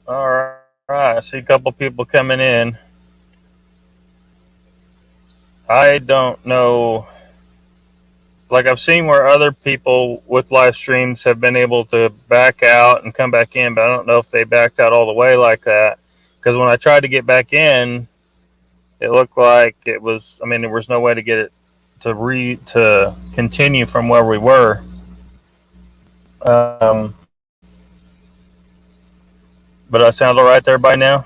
All right. I see a couple people coming in. I don't know. Like, I've seen where other people with live streams have been able to back out and come back in, but I don't know if they backed out all the way like that. Because when I tried to get back in, it looked like it was. I mean, there was no way to get it to continue from where we were. Um, but I sound all right there by now.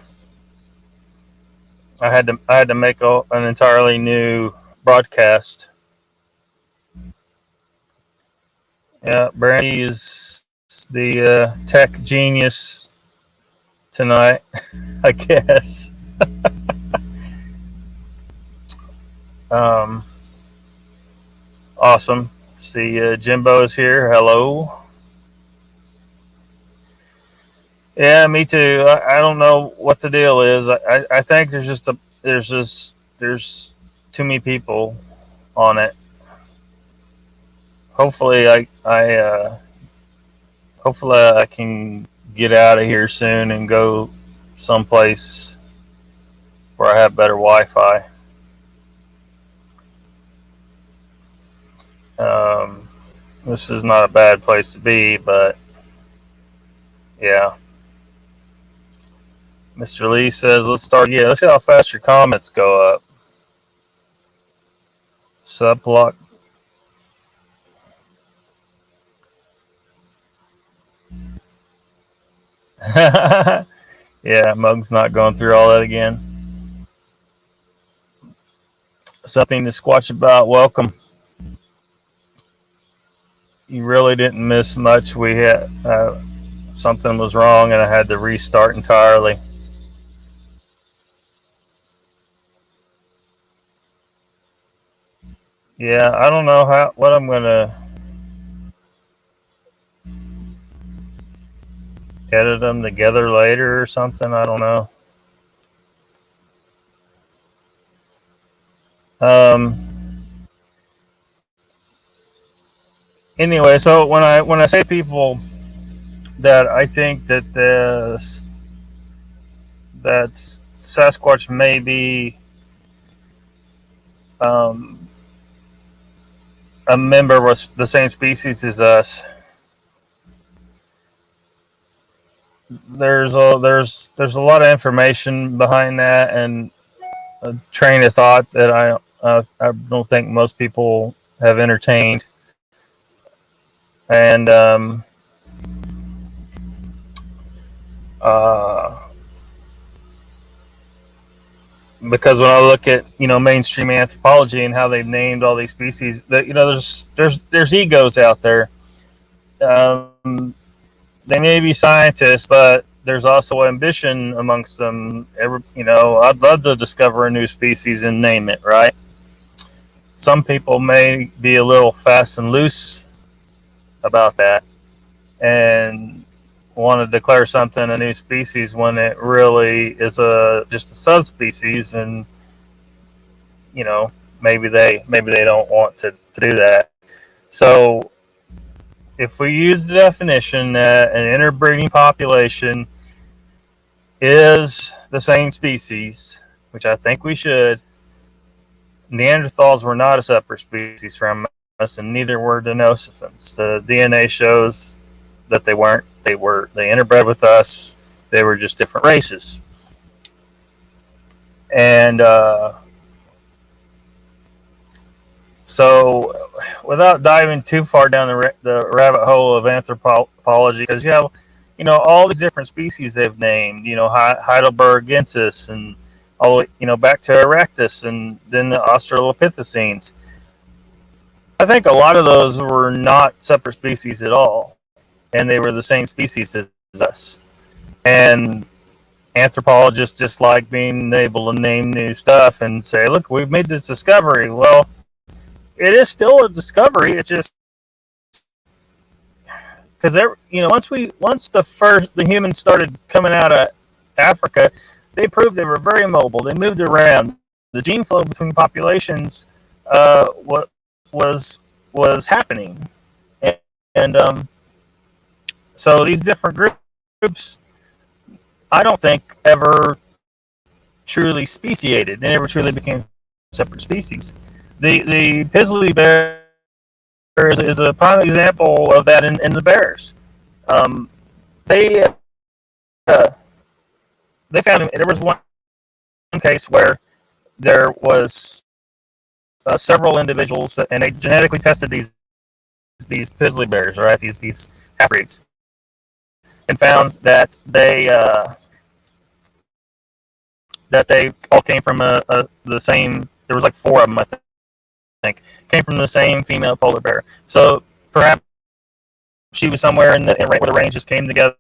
I had to make an entirely new broadcast. Yeah, Brandy is the tech genius tonight, I guess. Um, awesome. See, Jimbo is here. Hello. Yeah, me too. I don't know what the deal is. I think there's too many people on it. Hopefully, hopefully I can get out of here soon and go someplace where I have better Wi-Fi. Um, this is not a bad place to be, but yeah. Mr. Lee says, let's start again. Let's see how fast your comments go up. Sublock. Yeah, Mug's not going through all that again. Something to squatch about. Welcome. You really didn't miss much. We had something was wrong, and I had to restart entirely. Yeah, I don't know what I'm gonna edit them together later or something. I don't know. Um, anyway, so when I say people that I think that Sasquatch may be um, a member of the same species as us, there's a lot of information behind that and a train of thought that I don't think most people have entertained, and uh, because when I look at mainstream anthropology and how they've named all these species, that there's egos out there. Um, they may be scientists, but there's also ambition amongst them. I'd love to discover a new species and name it, right? Some people may be a little fast and loose about that and want to declare something a new species when it really is just a subspecies, and you know maybe they don't want to do that. So if we use the definition that an interbreeding population is the same species, which I think we should, Neanderthals were not a separate species from us, and neither were Denisovans. The DNA shows that they weren't. They interbred with us. They were just different races. And so, without diving too far down the rabbit hole of anthropology, because you have, all these different species they've named, Heidelbergensis, and all, back to Erectus, and then the Australopithecines. I think a lot of those were not separate species at all, and they were the same species as us. And anthropologists just like being able to name new stuff and say, "Look, we've made this discovery." Well, it is still a discovery. It's just because once the humans started coming out of Africa, they proved they were very mobile. They moved around. The gene flow between populations, what was happening, and so these different groups I don't think ever truly speciated. They never truly became separate species. The Pizzly bear is a prime example of that in the bears. Um, they uh, they found there was one case where there was several individuals and they genetically tested these Pizzly bears, right? These half breeds, and found that they all came from the same. There was like four of them, I think, came from the same female polar bear. So perhaps she was somewhere where the ranges came together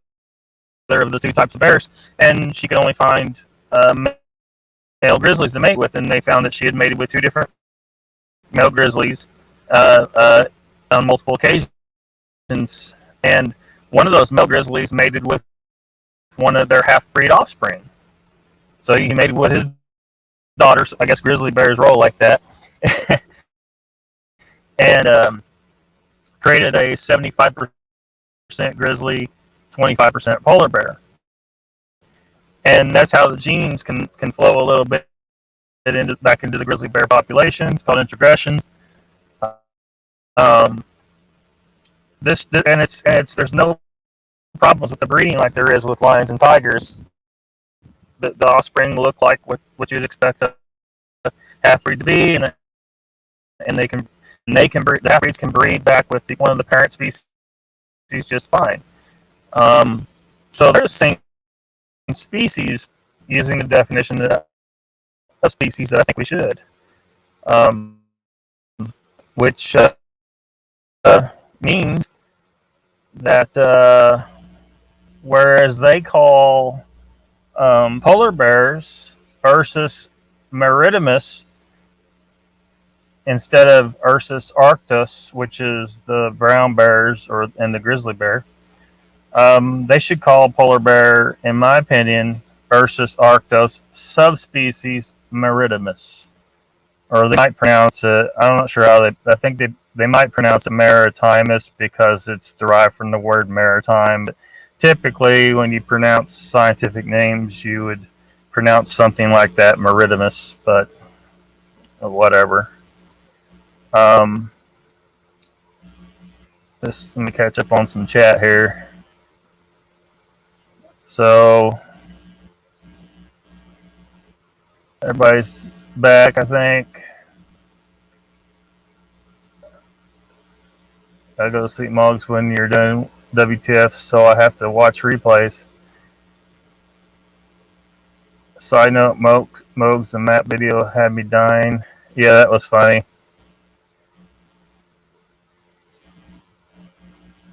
of the two types of bears, and she could only find male grizzlies to mate with, and they found that she had mated with two different male grizzlies on multiple occasions, and one of those male grizzlies mated with one of their half-breed offspring. So he mated with his daughters. I guess grizzly bears roll like that, and created a 75% grizzly, 25% polar bear. And that's how the genes can flow a little bit back into the grizzly bear population. It's called integration. There's no problems with the breeding like there is with lions and tigers. The offspring look like what you'd expect a half breed to be, and the half breeds can breed back with one of the parent species just fine. So they're the same species using the definition of species that I think we should, which means that whereas they call polar bears Ursus maritimus instead of Ursus arctos, which is the brown bears and the grizzly bear, they should call polar bear, in my opinion, Ursus arctos subspecies maritimus. Or they might pronounce it, I'm not sure how I think they might pronounce it maritimus because it's derived from the word maritime. But typically, when you pronounce scientific names, you would pronounce something like that, maritimus, but whatever. Let me catch up on some chat here. So, everybody's back, I think. I go to sleep, Mogs, when you're done WTF, so I have to watch replays. Side note, Mogs, the map video had me dying. Yeah, that was funny.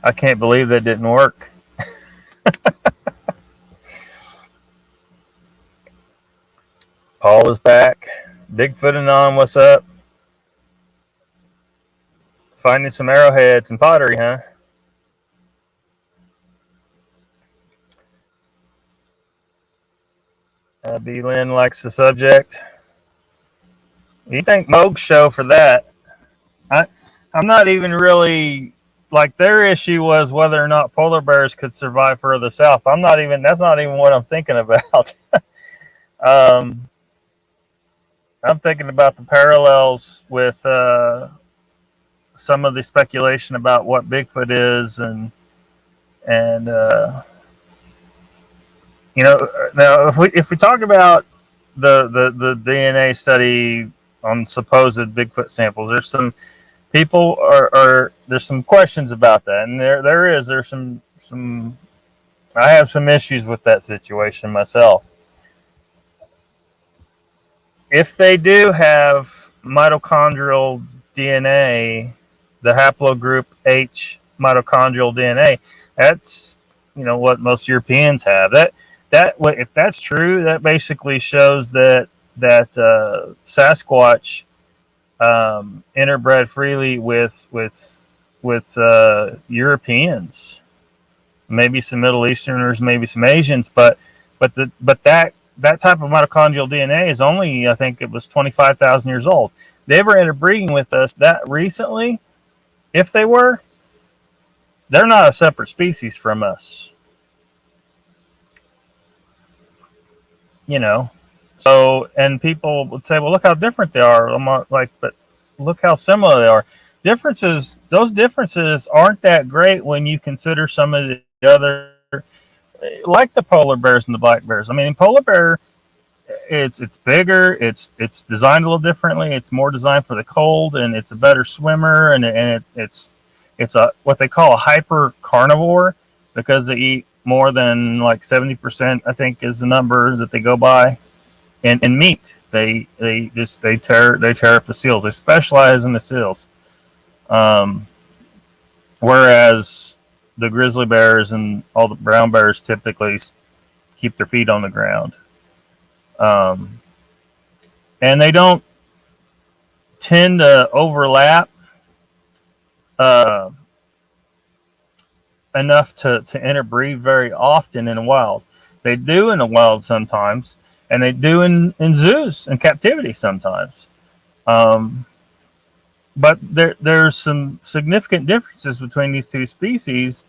I can't believe that didn't work. Paul is back. Bigfoot Anon, what's up? Finding some arrowheads and pottery, huh? B. Lynn likes the subject. You think Moog's show for that? I'm not even really like their issue was whether or not polar bears could survive further south. That's not even what I'm thinking about. I'm thinking about the parallels with some of the speculation about what Bigfoot is, and now if we talk about the DNA study on supposed Bigfoot samples, there's some people there's some questions about that, and there's some I have some issues with that situation myself. If they do have mitochondrial DNA, the haplogroup H mitochondrial DNA, that's what most Europeans have. If that's true, that basically shows that Sasquatch interbred freely with Europeans, maybe some Middle Easterners, maybe some Asians, but that type of mitochondrial DNA is only, I think it was 25,000 years old. They were interbreeding with us that recently. If they were, they're not a separate species from us. you know. So, and people would say, well, look how different they are. I'm like, but look how similar they are. Those differences aren't that great when you consider some of the other, like the polar bears and the black bears. I mean, polar bear, it's bigger, it's designed a little differently, it's more designed for the cold, and it's a better swimmer, it's a what they call a hyper carnivore because they eat more than like 70%, I think is the number that they go by, in meat. They tear up the seals. They specialize in the seals. Um, Whereas the grizzly bears and all the brown bears typically keep their feet on the ground. Um, and they don't tend to overlap uh, enough to interbreed very often in the wild. They do in the wild sometimes, and they do in zoos and captivity sometimes. Um, but there's some significant differences between these two species,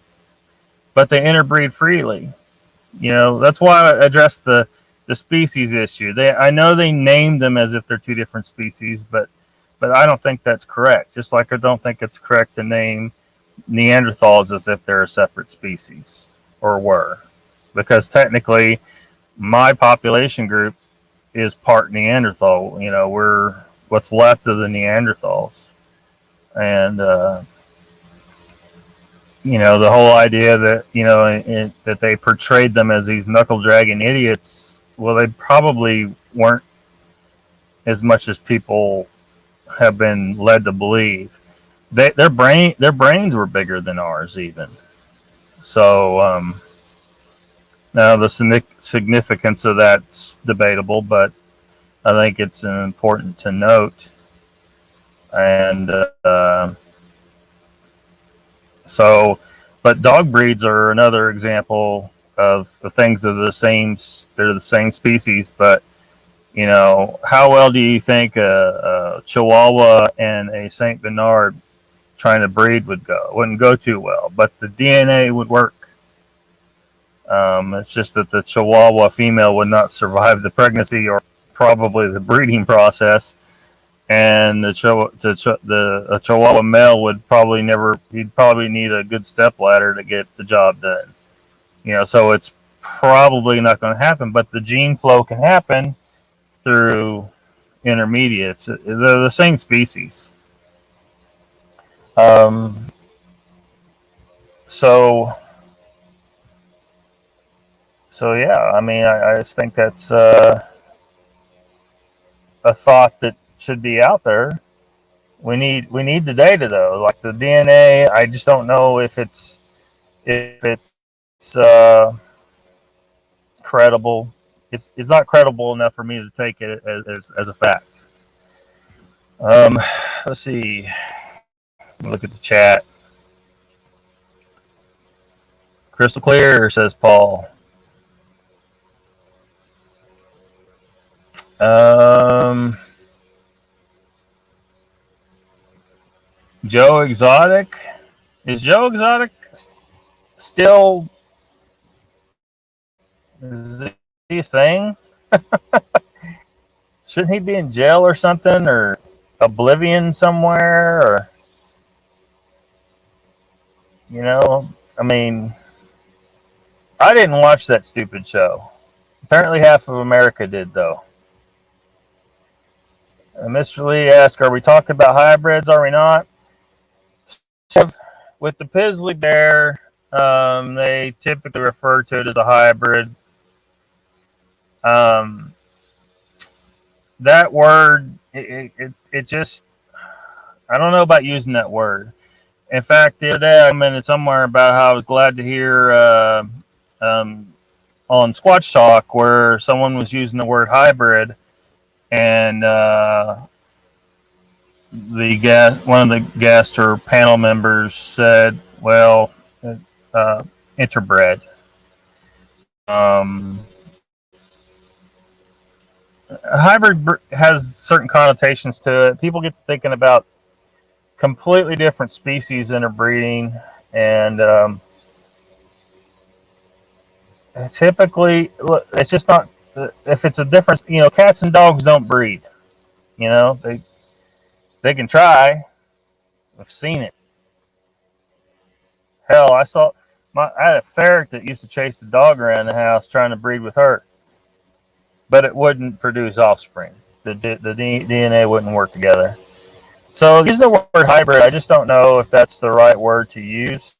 but they interbreed freely. That's why I addressed the species issue. I know they named them as if they're two different species, but I don't think that's correct. Just like I don't think it's correct to name Neanderthals as if they're a separate species or were, because technically my population group is part Neanderthal. We're what's left of the Neanderthals, and the whole idea that that they portrayed them as these knuckle dragging idiots. Well, they probably weren't as much as people have been led to believe. Their brains were bigger than ours even. So now the significance of that's debatable, but I think it's important to note. And but dog breeds are another example of the things that are the same. They're the same species, but how well do you think a Chihuahua and a Saint Bernard trying to breed would go? It wouldn't go too well, but the DNA would work. It's just that the Chihuahua female would not survive the pregnancy or probably the breeding process, and the Chihuahua male would probably never. He'd probably need a good stepladder to get the job done. So it's probably not going to happen. But the gene flow can happen through intermediates. They're the same species. Um, so yeah, I mean, I just think that's a thought that should be out there. We need the data though, like the DNA. I just don't know if it's credible. It's not credible enough for me to take it as a fact. Let's see. Look at the chat. Crystal clear, says Paul. Joe Exotic. Is Joe Exotic still is he a thing? Shouldn't he be in jail or something, or oblivion somewhere, or I mean, I didn't watch that stupid show. Apparently half of America did, though. Mr. Lee asked, are we talking about hybrids? Are we not? With the Pizzly bear, they typically refer to it as a hybrid. That word, it just, I don't know about using that word. In fact, the other day I mentioned somewhere about how I was glad to hear on Squatch Talk where someone was using the word hybrid, and one of the guest or panel members said, well, interbred. Hybrid has certain connotations to it. People get to thinking about completely different species interbreeding, and typically, it's just not if it's a difference, cats and dogs don't breed. They can try. I've seen it. Hell, I had a ferret that used to chase the dog around the house trying to breed with her, but it wouldn't produce offspring. The DNA wouldn't work together. So use the word hybrid. I just don't know if that's the right word to use.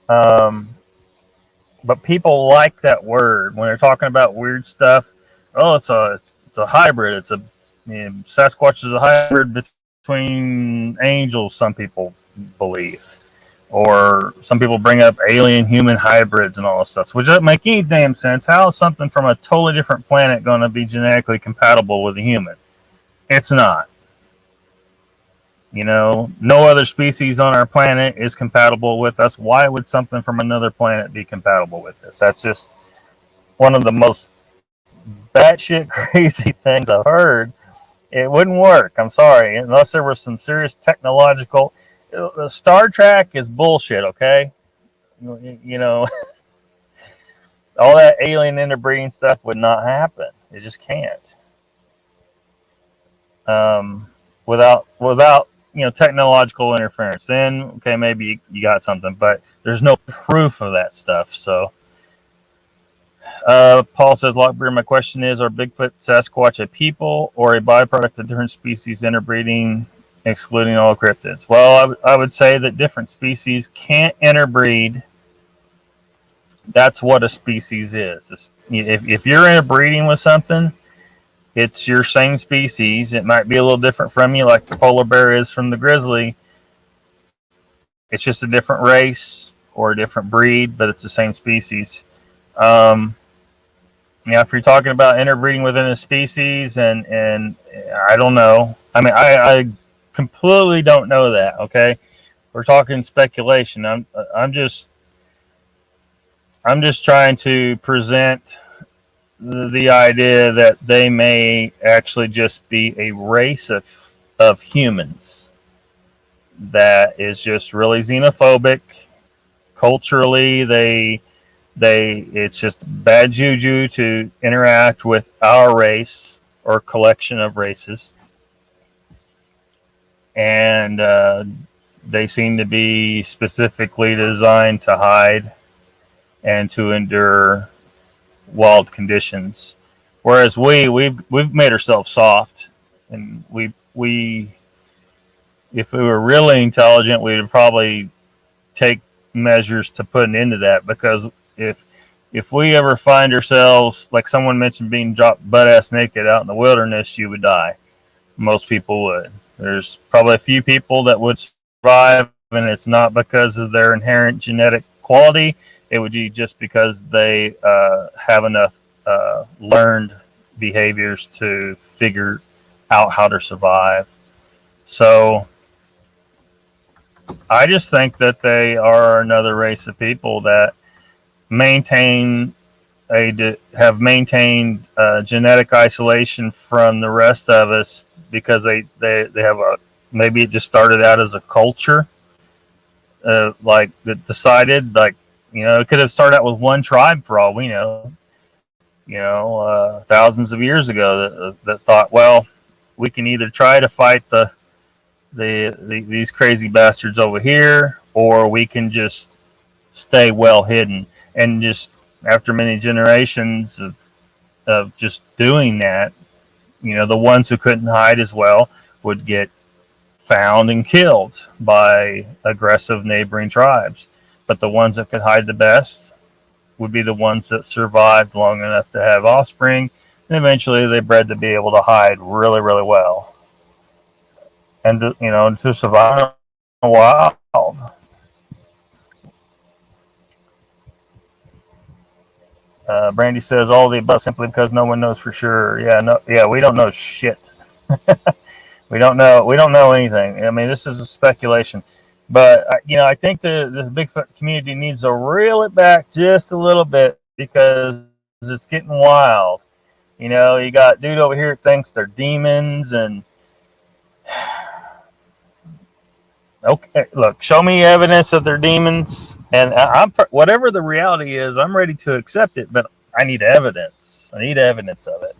But people like that word when they're talking about weird stuff. Oh, it's a hybrid. Sasquatch is a hybrid between angels. Some people believe, or some people bring up alien human hybrids and all this stuff, which doesn't make any damn sense. How is something from a totally different planet going to be genetically compatible with a human? It's not. No other species on our planet is compatible with us. Why would something from another planet be compatible with us? That's just one of the most batshit crazy things I've heard. It wouldn't work. I'm sorry, unless there was some serious technological. Star Trek is bullshit. Okay, all that alien interbreeding stuff would not happen. It just can't. Without technological interference, then okay, maybe you got something, but there's no proof of that stuff. So Paul says, Lockbeard, my question is, are Bigfoot, Sasquatch a people or a byproduct of different species interbreeding, excluding all cryptids? Well, I would say that different species can't interbreed. That's what a species is. If you're interbreeding with something, it's your same species. It might be a little different from you, like the polar bear is from the grizzly. It's just a different race or a different breed, but it's the same species. If you're talking about interbreeding within a species, and I don't know. I mean, I completely don't know that. Okay, we're talking speculation. I'm just trying to present the idea that they may actually just be a race of humans that is just really xenophobic. Culturally, it's just bad juju to interact with our race or collection of races. And they seem to be specifically designed to hide and to endure wild conditions, whereas we've made ourselves soft, and we if we were really intelligent, we would probably take measures to put an end to that, because if we ever find ourselves, like someone mentioned, being dropped butt ass naked out in the wilderness, you would die. Most people would. There's probably a few people that would survive, and it's not because of their inherent genetic quality. It would be just because they have enough learned behaviors to figure out how to survive. So I just think that they are another race of people that have maintained genetic isolation from the rest of us, because they have maybe it just started out as a culture, like that decided, like, it could have started out with one tribe for all we know, thousands of years ago that thought, well, we can either try to fight these crazy bastards over here, or we can just stay well hidden. And just after many generations of just doing that, the ones who couldn't hide as well would get found and killed by aggressive neighboring tribes. But the ones that could hide the best would be the ones that survived long enough to have offspring, and eventually they bred to be able to hide really, really well, and to survive in the wild. Brandy says all the above simply because no one knows for sure. Yeah, we don't know shit. We don't know anything. I mean, this is a speculation. But, I think this Bigfoot community needs to reel it back just a little bit, because it's getting wild. You got dude over here that thinks they're demons, and okay, look, show me evidence that they're demons, and whatever the reality is, I'm ready to accept it. But I need evidence. I need evidence of it.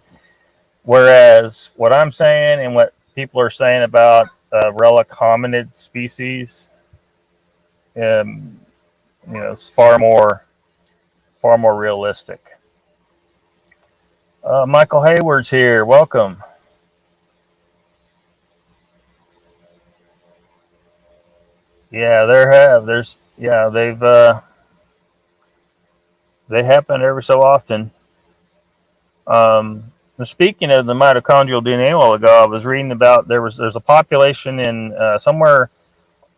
Whereas what I'm saying and what people are saying about relic hominid species, um, is far more realistic. Michael Hayward's here. Welcome. Yeah, they happen every so often. Um, Speaking of the mitochondrial DNA a while ago, I was reading about there's a population in somewhere.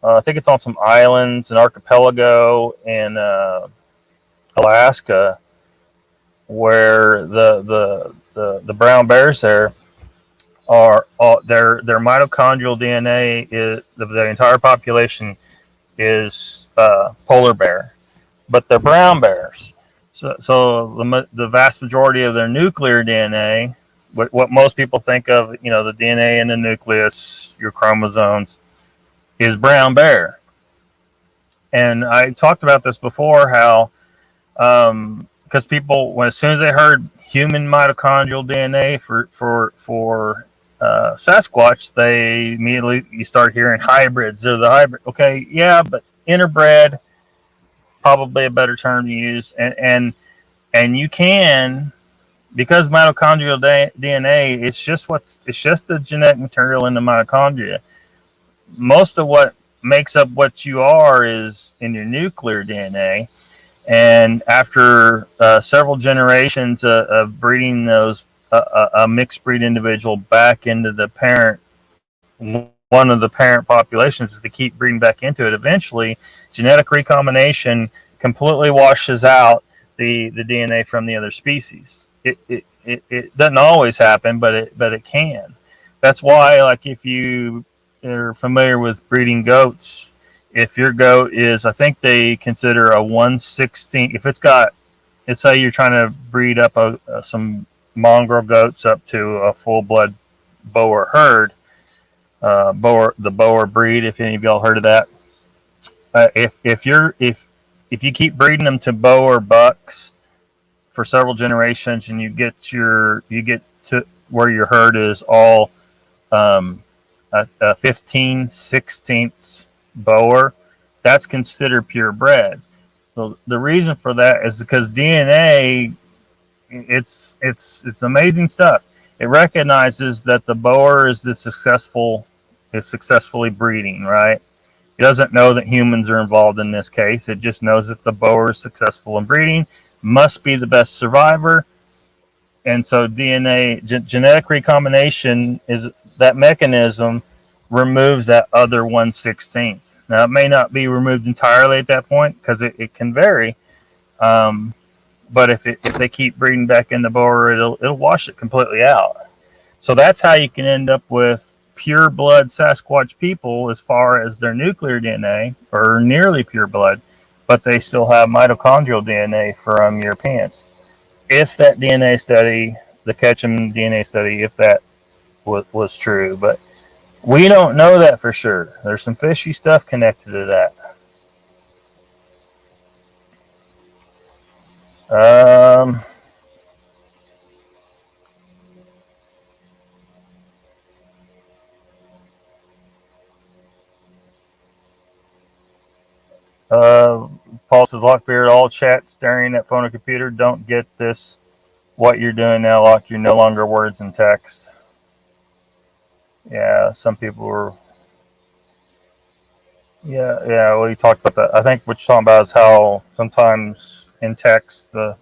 I think it's on some islands, an archipelago in Alaska, where the brown bears there are their mitochondrial DNA is the entire population is polar bear, but they're brown bears. So the vast majority of their nuclear DNA, what most people think of, the DNA in the nucleus, your chromosomes, is brown bear. And I talked about this before, how because people, as soon as they heard human mitochondrial DNA for Sasquatch, they immediately you start hearing hybrids. They're the hybrid. Okay, yeah, but interbred probably a better term to use, and you can, because mitochondrial DNA, it's just the genetic material in the mitochondria. Most of what makes up what you are is in your nuclear DNA. And after several generations of breeding a mixed breed individual back into the parent, one of the parent populations, if they keep breeding back into it, eventually genetic recombination completely washes out the DNA from the other species. It doesn't always happen, but it can. That's why, like, if you are familiar with breeding goats, if your goat is, I think they consider a 1/16. If it's got, let's say you're trying to breed up some mongrel goats up to a full blood Boer herd, the Boer breed. If any of y'all heard of that, if you keep breeding them to Boer bucks for several generations, and you get to where your herd is all a 15/16 Boer, that's considered purebred. So the reason for that is because DNA, it's amazing stuff. It recognizes that the Boer is successfully breeding, right? It doesn't know that humans are involved in this case. It just knows that the Boer is successful in breeding, must be the best survivor. And so genetic recombination, is that mechanism removes that other 1/16. Now, it may not be removed entirely at that point, because it can vary. Um, but if they keep breeding back in the Boer, it'll wash it completely out. So that's how you can end up with pure blood Sasquatch people as far as their nuclear DNA, or nearly pure blood, but they still have mitochondrial DNA from Europeans. If that DNA study, the Ketchum DNA study, if that was true, but we don't know that for sure. There's some fishy stuff connected to that. Um, Paul says, Lockbeard, all chat staring at phone or computer. Don't get this. What you're doing now, Lock, you're no longer words and text. Yeah, some people were. Yeah. Well, you talked about that. I think what you're talking about is how sometimes in text the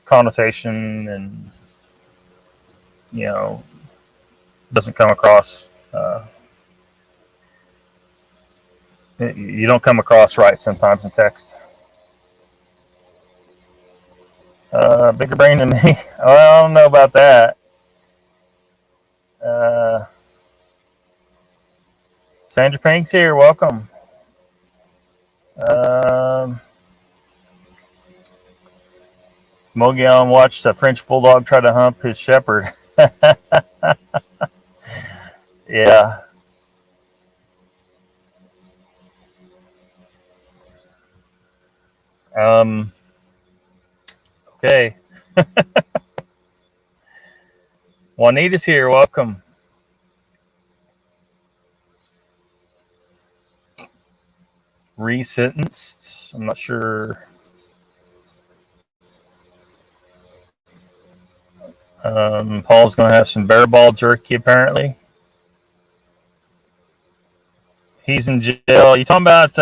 connotation and doesn't come across. You don't come across right sometimes in text. Bigger brain than me. Well, I don't know about that. Uh, Sandra Pink's here. Welcome. Um, Mogollon watched a French bulldog try to hump his shepherd. Yeah. Um, Okay. Juanita's here. Welcome. Resentenced. I'm not sure. Paul's going to have some bear ball jerky, apparently. He's in jail. You talking about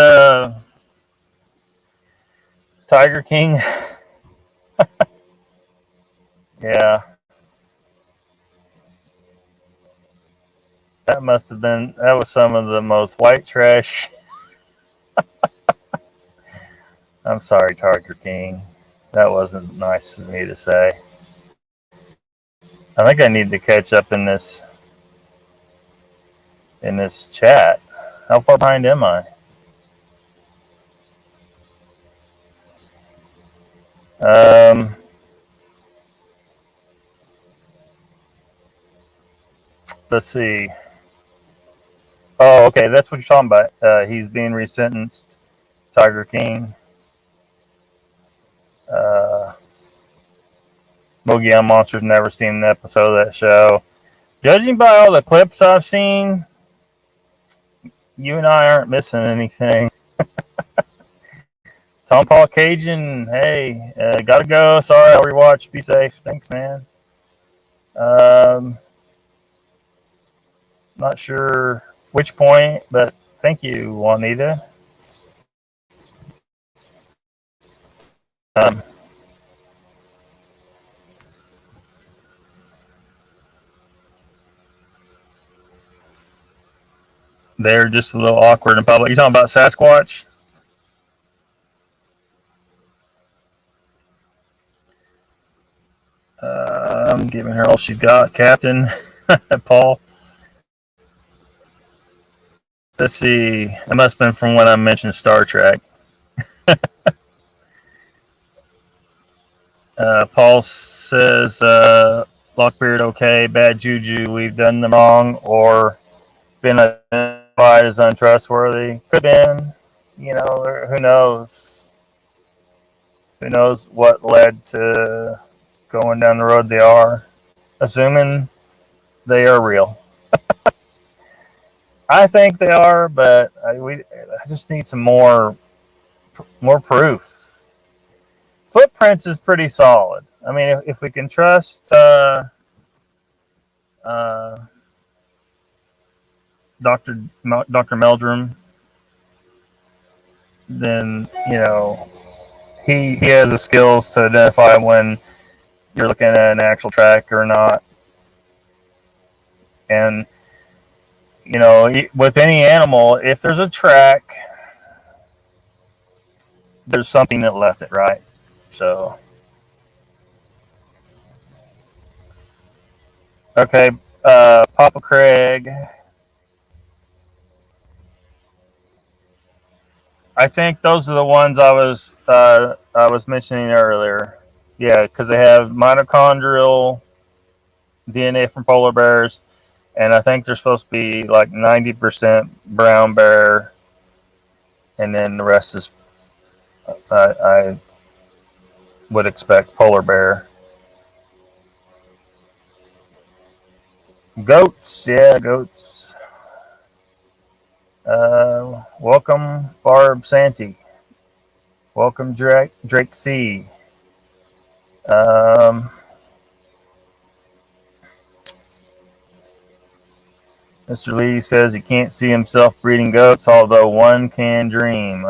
Tiger King? Yeah. That was some of the most white trash. I'm sorry, Tiger King. That wasn't nice of me to say. I think I need to catch up in this chat. How far behind am I? Let's see. Oh, okay, that's what you're talking about. He's being resentenced. Tiger King. Mogollon Monsters. Never seen an episode of that show. Judging by all the clips I've seen, you and I aren't missing anything. Tom Paul Cajun, hey, gotta go. Sorry, I'll rewatch. Be safe. Thanks, man. Not sure which point, but thank you, Juanita. They're just a little awkward in public. You talking about Sasquatch? I'm giving her all she's got, Captain Paul. Let's see. It must have been from when I mentioned Star Trek. Paul says, Lockbeard, okay, bad juju. We've done them wrong or been identified as untrustworthy. Could have been. You know, who knows? Who knows what led to going down the road they are? Assuming they are real. I think they are, but I just need some more proof. Footprints is pretty solid. I mean, if we can trust Dr. Meldrum, then he has the skills to identify when you're looking at an actual track or not. And with any animal, if there's a track, there's something that left it, right? So, okay, Papa Craig. I think those are the ones I was mentioning earlier. Yeah, because they have mitochondrial DNA from polar bears, and I think they're supposed to be like 90% brown bear, and then the rest is I would expect polar bear. Goats, yeah, goats. Welcome, Barb Santee. Welcome, Drake C. Mr. Lee says he can't see himself breeding goats, although one can dream.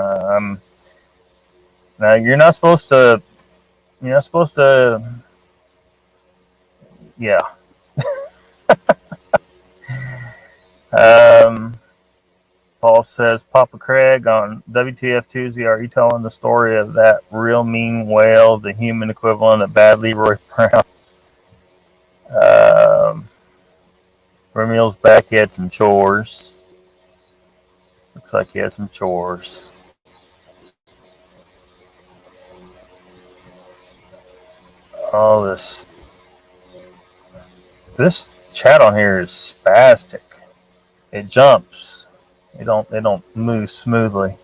Now you're not supposed to. You're not supposed to. Yeah. Paul says, Papa Craig on WTF Tuesday, are you telling the story of that real mean whale, the human equivalent of Bad Leroy Brown? Ramil's back, he had some chores. Looks like he had some chores. All this chat on here is spastic. It jumps. They don't move smoothly.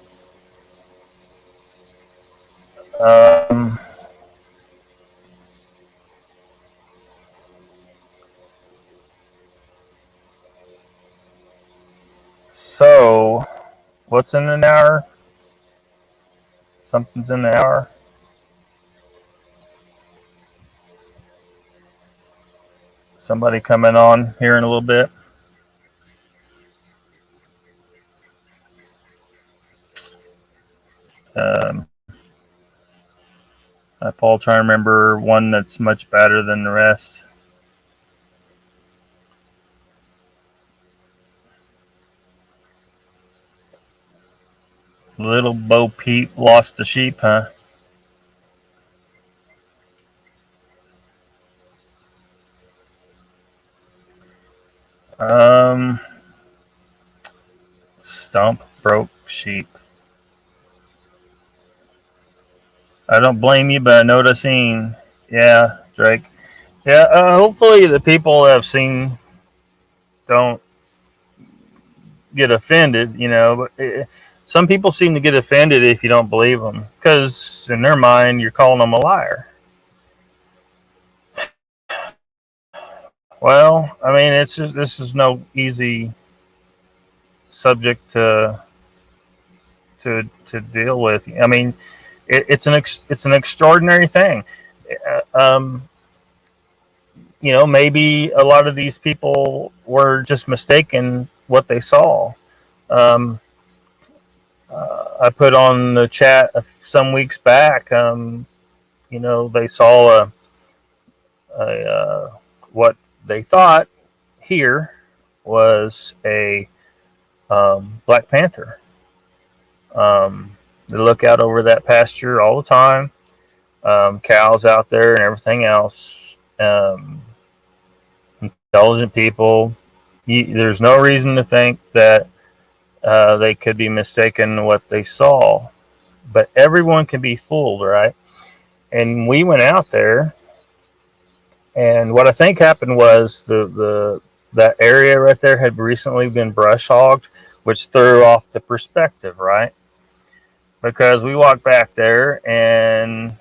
What's in an hour? Something's in the hour. Somebody coming on here in a little bit. Paul, trying to remember one that's much better than the rest. Little Bo Peep lost the sheep, huh? Stump broke sheep. I don't blame you, but I know what I've seen. Yeah, Drake. Yeah, hopefully the people that have seen don't get offended, but some people seem to get offended if you don't believe them, because in their mind you're calling them a liar. Well, I mean, this is no easy subject to deal with. I mean, it's an extraordinary thing. Um, maybe a lot of these people were just mistaken what they saw. I put on the chat some weeks back. They saw what they thought here was a Black Panther. They look out over that pasture all the time. Cows out there and everything else. Intelligent people. There's no reason to think that they could be mistaken what they saw. But everyone can be fooled, right? And we went out there, and what I think happened was that area right there had recently been brush hogged, which threw off the perspective, right? Because we walked back there, and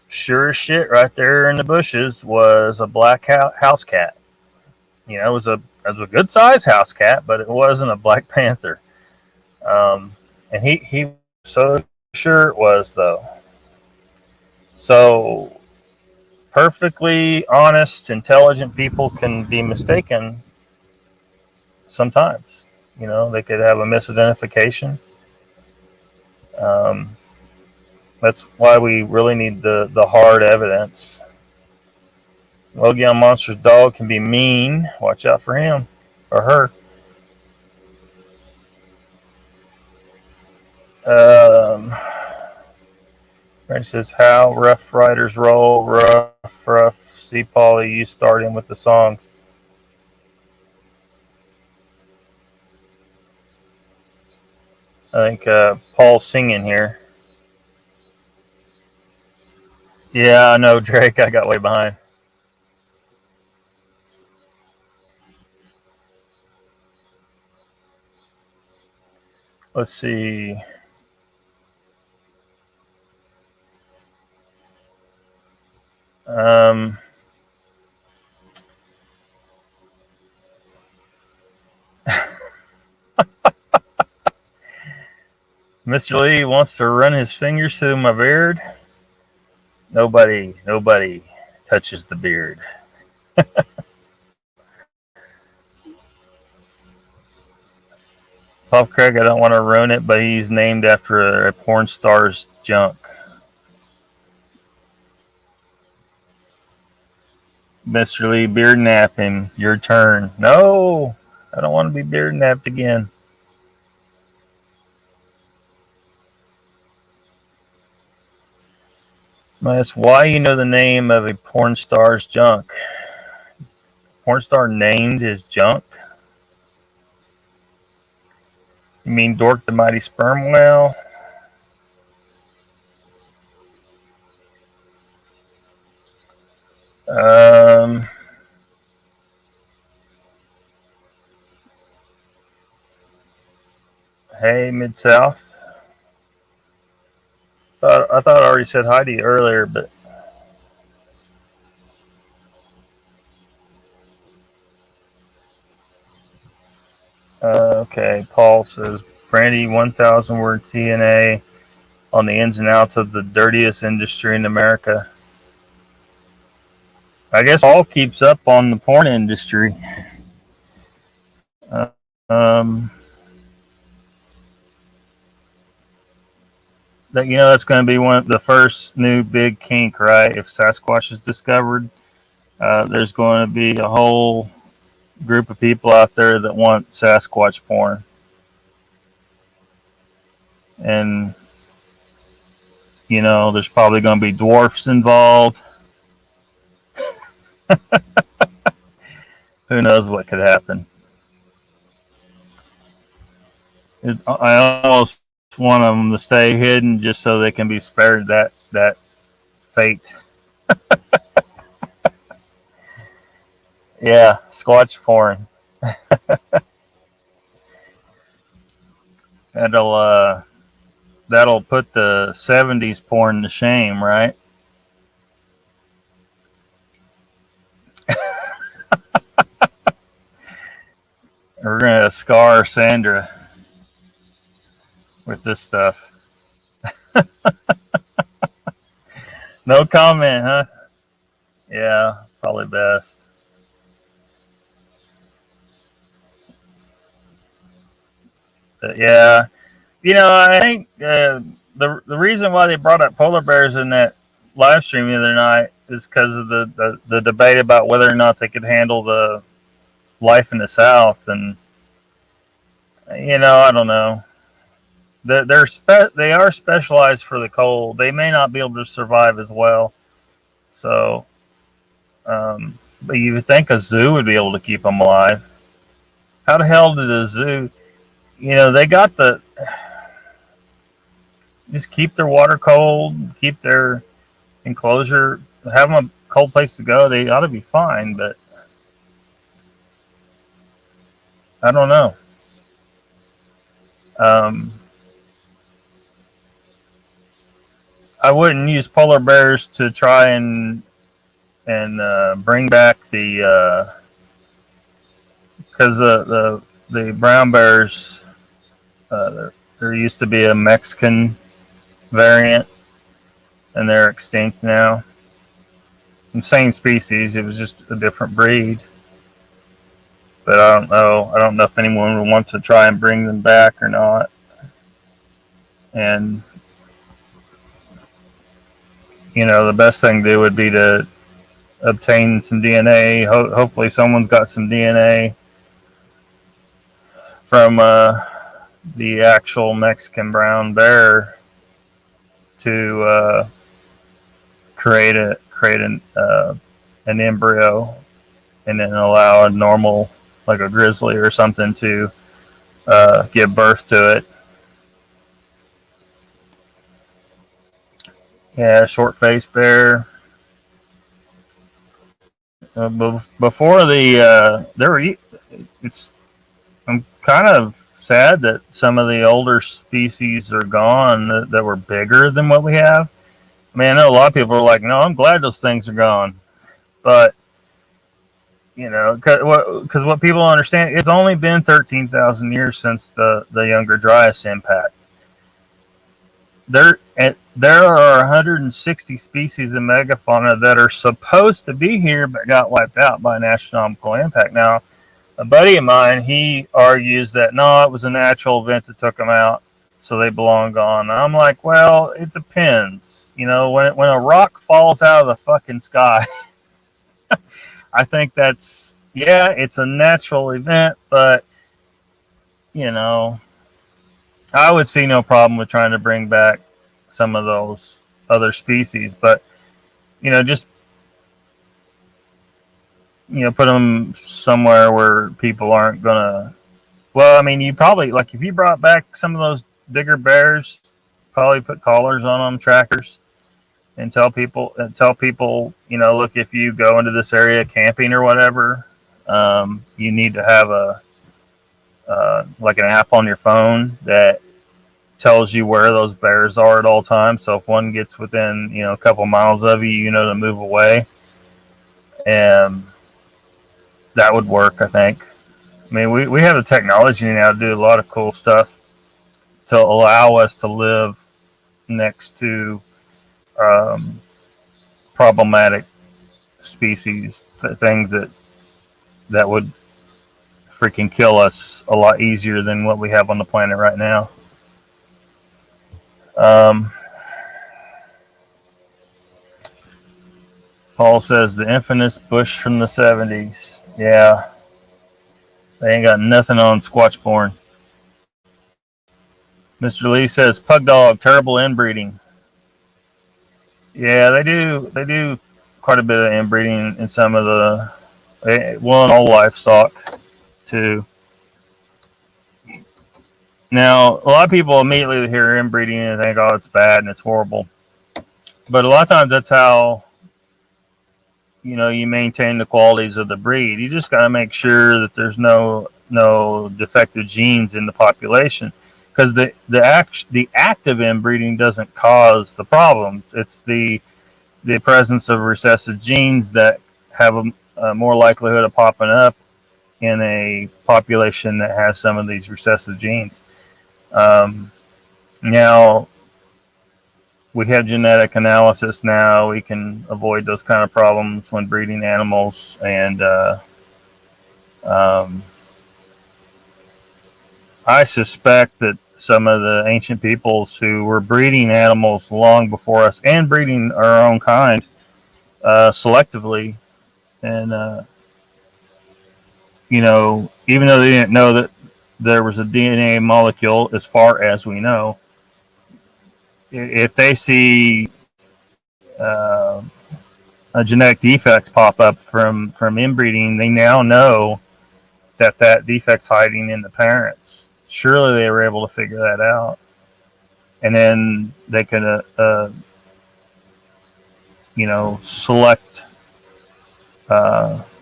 sure as shit, right there in the bushes was a black house cat. It was a good sized house cat, but it wasn't a Black Panther. And he was so sure it was, though. So perfectly honest, intelligent people can be mistaken sometimes. They could have a misidentification. That's why we really need the hard evidence. Mogollon Monsters' dog can be mean. Watch out for him or her. Randy says, how Rough Riders roll, rough. See, Paulie, you start in with the songs. I think Paul's singing here. Yeah, I know, Drake. I got way behind. Let's see. Mr. Lee wants to run his fingers through my beard. Nobody touches the beard. Pop Craig, I don't want to ruin it, but he's named after a porn star's junk. Mr. Lee, beard napping. Your turn. No, I don't want to be beard napped again. That's why you know the name of a porn star's junk. Porn star named his junk? You mean Dork the Mighty Sperm Whale? Hey, Mid-South. I thought I already said hi to you earlier, but okay. Paul says Brandy 1,000 word TNA on the ins and outs of the dirtiest industry in America. I guess Paul keeps up on the porn industry. That that's going to be one of the first new big kink, right? If Sasquatch is discovered, there's going to be a whole group of people out there that want Sasquatch porn, and there's probably going to be dwarfs involved. Who knows what could happen? I almost want them to stay hidden just so they can be spared that fate. Yeah, Squatch porn. That'll put the 70s porn to shame, right? We're gonna scar Sandra with this stuff. No comment, huh? Yeah, probably best. But yeah, I think the reason why they brought up polar bears in that live stream the other night is because of the debate about whether or not they could handle the life in the South, and I don't know. They are specialized for the cold. They may not be able to survive as well. So, but you would think a zoo would be able to keep them alive. How the hell did a zoo? They got just keep their water cold, keep their enclosure, have them a cold place to go. They ought to be fine, but I don't know. I wouldn't use polar bears to try and bring back the because the brown bears. There used to be a Mexican variant, and they're extinct now. The same species, it was just a different breed. But I don't know. I don't know if anyone would want to try and bring them back or not. And the best thing to do would be to obtain some DNA. Hopefully, someone's got some DNA from the actual Mexican brown bear to create an embryo, and then allow a normal, like a grizzly or something, to give birth to it. Yeah, short-faced bear. Before I'm kind of sad that some of the older species are gone that were bigger than what we have. I mean, I know a lot of people are like, no, I'm glad those things are gone. But, because what people understand, it's only been 13,000 years since the Younger Dryas impact. There are 160 species of megafauna that are supposed to be here but got wiped out by an astronomical impact. Now, a buddy of mine, he argues that no, it was a natural event that took them out, so they belong gone. And I'm like, well, it depends. When a rock falls out of the fucking sky, I think it's a natural event, but I would see no problem with trying to bring back some of those other species, but just put them somewhere where people aren't gonna. Well, I mean, you probably, like, if you brought back some of those bigger bears, probably put collars on them, trackers, and tell people, look, if you go into this area camping or whatever, you need to have like an app on your phone that tells you where those bears are at all times. So if one gets within, a couple miles of you, to move away. And that would work, I think. I mean, we have the technology now to do a lot of cool stuff. to allow us to live next to um, problematic species, things that would freaking kill us a lot easier than what we have on the planet right now. Paul says the infamous Bush from the 70s. Yeah, they ain't got nothing on Squatch porn. Mr. Lee says pug dog, terrible inbreeding. Yeah, they do. They do quite a bit of inbreeding in some of the, well, in all livestock too. Now, a lot of people immediately hear inbreeding and think, oh, it's bad and it's horrible. But a lot of times that's how, you maintain the qualities of the breed. You just got to make sure that there's no defective genes in the population, because the act of inbreeding doesn't cause the problems. It's the presence of recessive genes that have a more likelihood of popping up in a population that has some of these recessive genes. Now we have genetic analysis now. We can avoid those kind of problems when breeding animals. And I suspect that some of the ancient peoples who were breeding animals long before us and breeding our own kind selectively, and even though they didn't know that there was a DNA molecule, as far as we know, if they see a genetic defect pop up from inbreeding, they now know that defect's hiding in the parents. Surely they were able to figure that out, and then they can select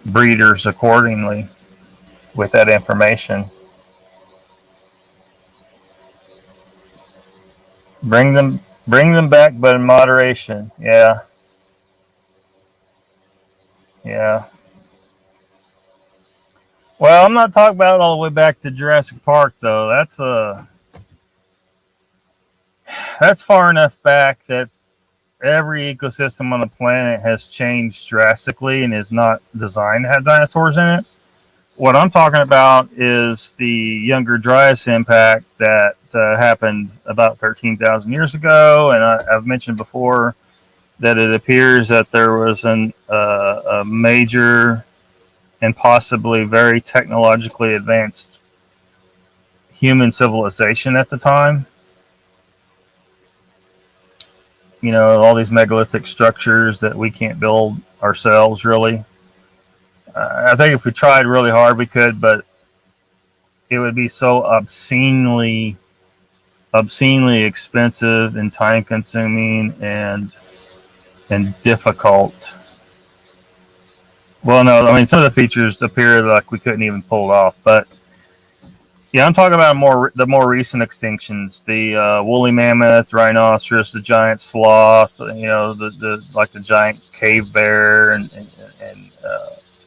breeders accordingly with that information. Bring them back, but in moderation. Yeah. Well, I'm not talking about all the way back to Jurassic Park, though. That's far enough back that every ecosystem on the planet has changed drastically and is not designed to have dinosaurs in it. What I'm talking about is the Younger Dryas impact that happened about 13,000 years ago, and I've mentioned before that it appears that there was a major and possibly very technologically advanced human civilization at the time. All these megalithic structures that we can't build ourselves, really. I think if we tried really hard, we could, but it would be so obscenely expensive and time consuming and difficult. Well, no, I mean, some of the features appear like we couldn't even pull it off, but yeah, I'm talking about the more recent extinctions, the woolly mammoth, rhinoceros, the giant sloth, the giant cave bear, and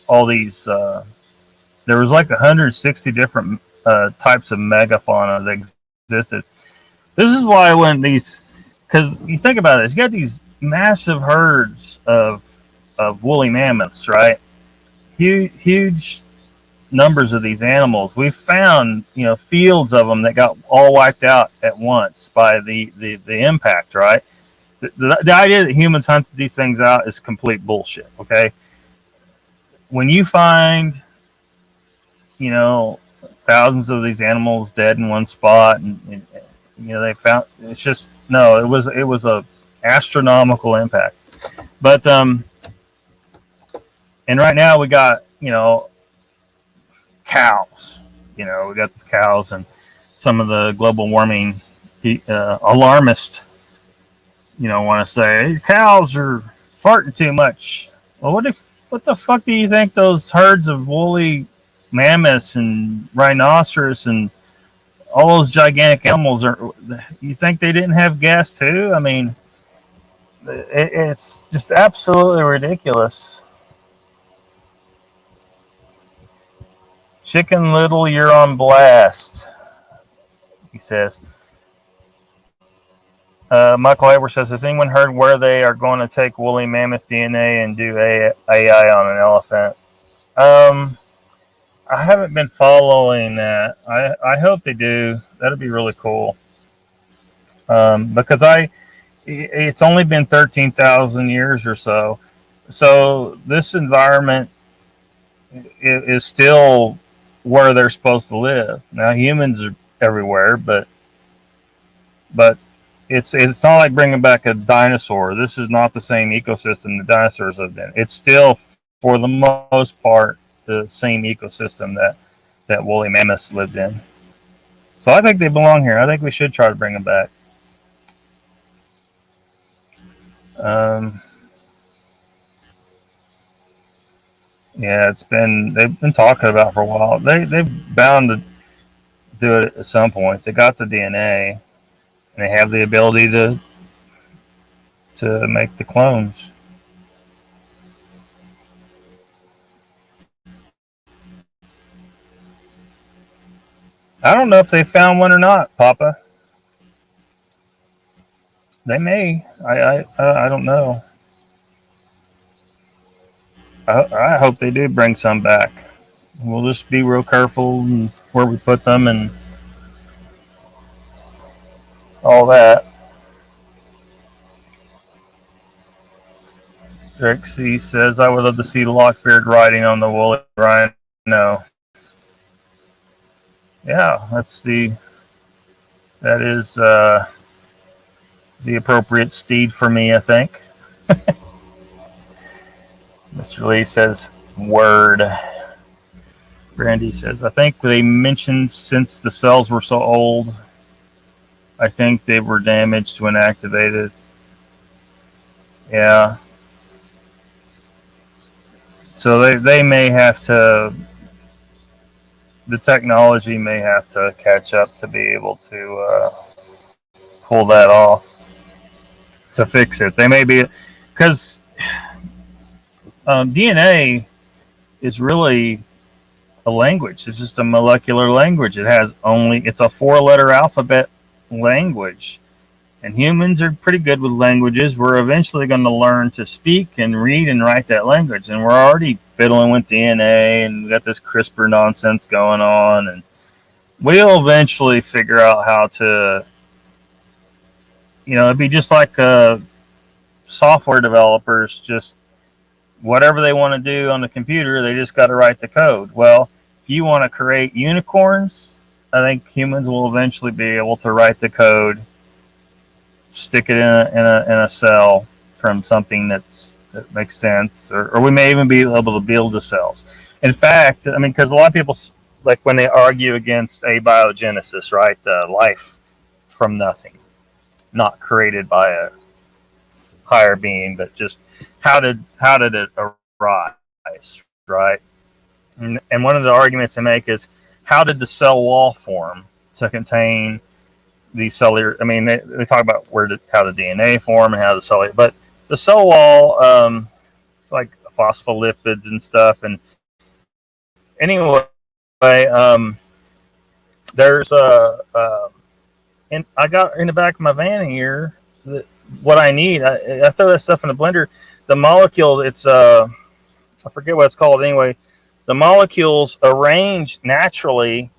all these. There was like 160 different types of megafauna that existed. This is why because you think about it, you got these massive herds of woolly mammoths, right? Huge numbers of these animals. We found fields of them that got all wiped out at once by the impact, right? The idea that humans hunted these things out is complete bullshit. Okay, when you find thousands of these animals dead in one spot, and they found, it's just, no, it was a astronomical impact. But and right now we got cows. We got these cows, and some of the global warming alarmists want to say, hey, cows are farting too much. Well, what the fuck do you think those herds of woolly mammoths and rhinoceros and all those gigantic animals are? You think they didn't have gas too? I mean, it's just absolutely ridiculous. Chicken Little, you're on blast, he says. Michael Edwards says, has anyone heard where they are going to take woolly mammoth DNA and do AI on an elephant? I haven't been following that. I hope they do. That'd be really cool. Because it's only been 13,000 years or so. So this environment is still where they're supposed to live. Now humans are everywhere, but it's not like bringing back a dinosaur. This is not the same ecosystem the dinosaurs lived in. It's still, for the most part, the same ecosystem that woolly mammoths lived in. So I think they belong here. I think we should try to bring them back. Yeah, they've been talking about it for a while. They're bound to do it at some point. They got the DNA, and they have the ability to make the clones. I don't know if they found one or not, Papa. They may. I don't know. I hope they do bring some back. We'll just be real careful where we put them and all that. Rick C says, I would love to see LOCKBEARD riding on the woolly rhino. Yeah, that is the appropriate steed for me, I think. Mr. Lee says, word. Brandy says, I think they mentioned since the cells were so old, I think they were damaged when activated. Yeah. So they may have to, the technology may have to catch up to be able to pull that off, to fix it. They may be, because DNA is really a language. It's just a molecular language. It's a 4-letter alphabet language. And humans are pretty good with languages. We're eventually going to learn to speak and read and write that language. And we're already fiddling with DNA, and we got this CRISPR nonsense going on. And we'll eventually figure out how to, it'd be just like software developers, just whatever they want to do on the computer, they just got to write the code. Well, if you want to create unicorns, I think humans will eventually be able to write the code, stick it in a cell from something that makes sense, or we may even be able to build the cells. In fact, because a lot of people, like when they argue against abiogenesis, right, the life from nothing, not created by a higher being, but just how did it arise, right? And one of the arguments they make is, how did the cell wall form to contain the cellular? They talk about how the DNA form and how the cellular, but the cell wall, it's like phospholipids and stuff. And anyway, there's and I got in the back of my van here what I need. I throw that stuff in the blender. The molecule, it's I forget what it's called anyway. The molecules arrange naturally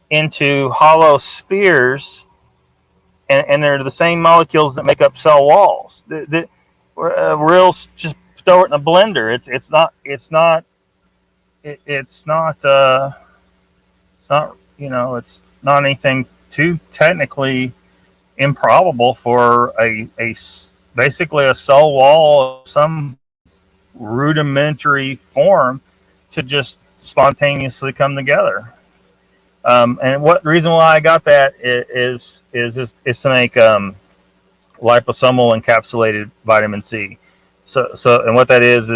into hollow spheres, and they're the same molecules that make up cell walls. Real, just throw it in a blender. It's not anything too technically improbable for basically a cell wall of some rudimentary form to just spontaneously come together. And what reason why I got that is to make liposomal encapsulated vitamin C. So and what that is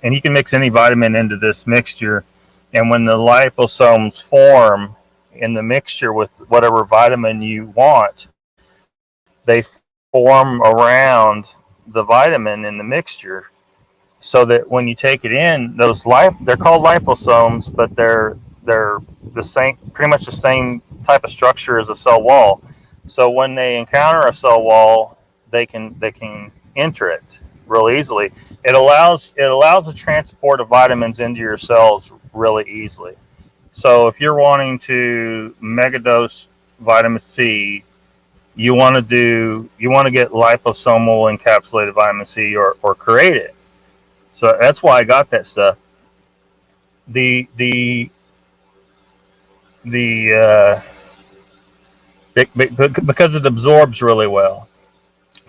and you can mix any vitamin into this mixture, and when the liposomes form in the mixture with whatever vitamin you want, they form around the vitamin in the mixture, so that when you take it in, they're called liposomes, but they're the same, pretty much the same type of structure as a cell wall. So when they encounter a cell wall, they can enter it real easily. It allows the transport of vitamins into your cells really easily. So if you're wanting to megadose vitamin C, you want to get liposomal encapsulated vitamin C, or create it. So that's why I got that stuff. The the the because it absorbs really well.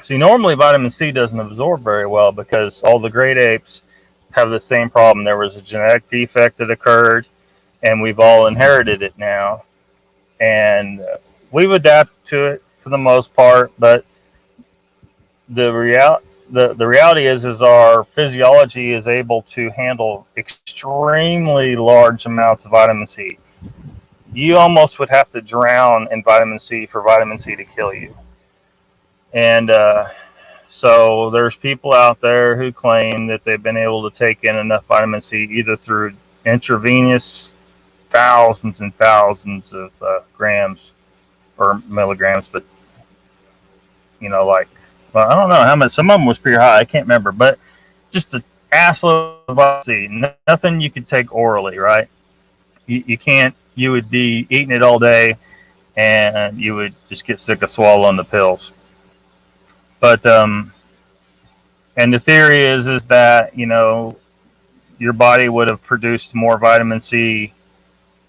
See, normally vitamin C doesn't absorb very well because all the great apes have the same problem. There was a genetic defect that occurred, and we've all inherited it now, and we've adapted to it for the most part. But the reality is our physiology is able to handle extremely large amounts of vitamin C. You almost would have to drown in vitamin C for vitamin C to kill you. And so there's people out there who claim that they've been able to take in enough vitamin C either through intravenous thousands and thousands of grams or milligrams, but like, well, I don't know how much. Some of them was pretty high. I can't remember, but just a assload of vitamin C. Nothing you could take orally, right? You can't. You would be eating it all day, and you would just get sick of swallowing the pills. But and the theory is that your body would have produced more vitamin C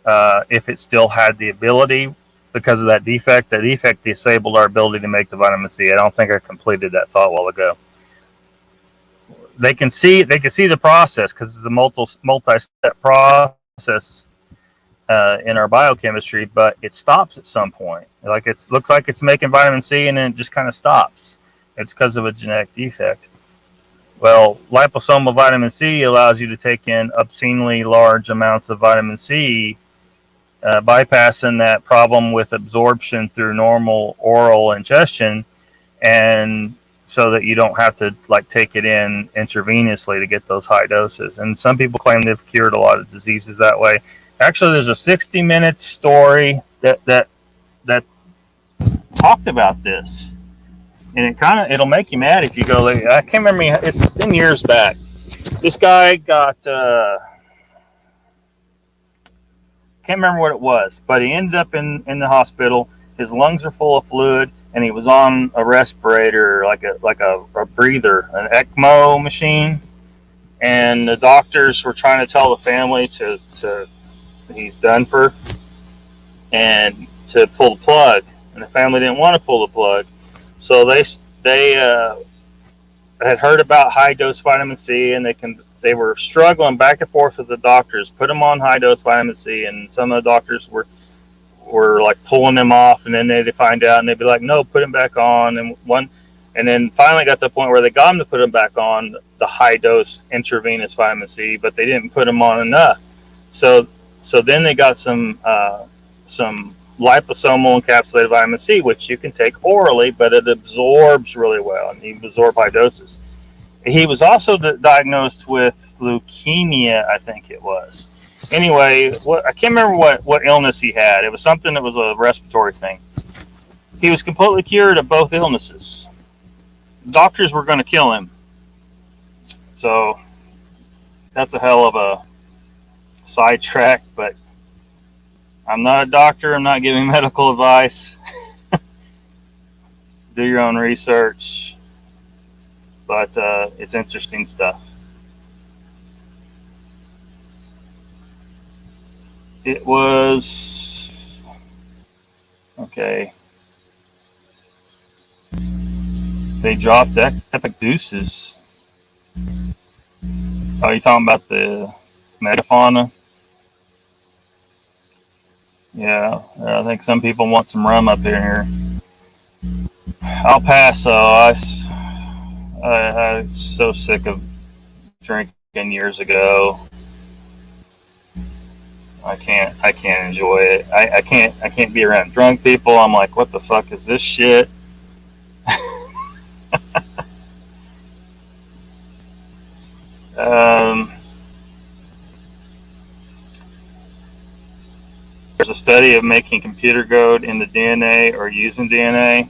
if it still had the ability, because of that defect. That defect disabled our ability to make the vitamin C. I don't think I completed that thought a while ago. They can see the process because it's a multi-step process in our biochemistry, but it stops at some point. Like it looks like it's making vitamin C, and then it just kind of stops. It's because of a genetic defect. Well, liposomal vitamin C allows you to take in obscenely large amounts of vitamin C, bypassing that problem with absorption through normal oral ingestion, and so that you don't have to take it in intravenously to get those high doses. And some people claim they've cured a lot of diseases that way. Actually, there's a 60-minute story that talked about this, and it'll make you mad if you go. I can't remember. It's been years back. This guy got can't remember what it was, but he ended up in the hospital. His lungs are full of fluid, and he was on a respirator, like a breather, an ECMO machine. And the doctors were trying to tell the family to he's done for, and to pull the plug. And the family didn't want to pull the plug, so they had heard about high dose vitamin C, and they were struggling back and forth with the doctors, put them on high dose vitamin C, and some of the doctors were like pulling them off, and then they'd find out, and they'd be like, no, put him back on. And then finally got to the point where they got him to put him back on the high dose intravenous vitamin C, but they didn't put him on enough. So then they got some liposomal encapsulated vitamin C, which you can take orally, but it absorbs really well, and you can absorb high doses. He was also diagnosed with leukemia, I think it was. Anyway, I can't remember what illness he had. It was something that was a respiratory thing. He was completely cured of both illnesses. Doctors were going to kill him. So that's a hell of a sidetrack, but I'm not a doctor. I'm not giving medical advice. Do your own research. But it's interesting stuff. It was okay. They dropped epic deuces. Oh, you talking about the megafauna? Yeah, I think some people want some rum up in here. I'll pass though. I was so sick of drinking years ago. I can't enjoy it. I can't be around drunk people. I'm like, what the fuck is this shit? there's a study of making computer code in the DNA or using DNA.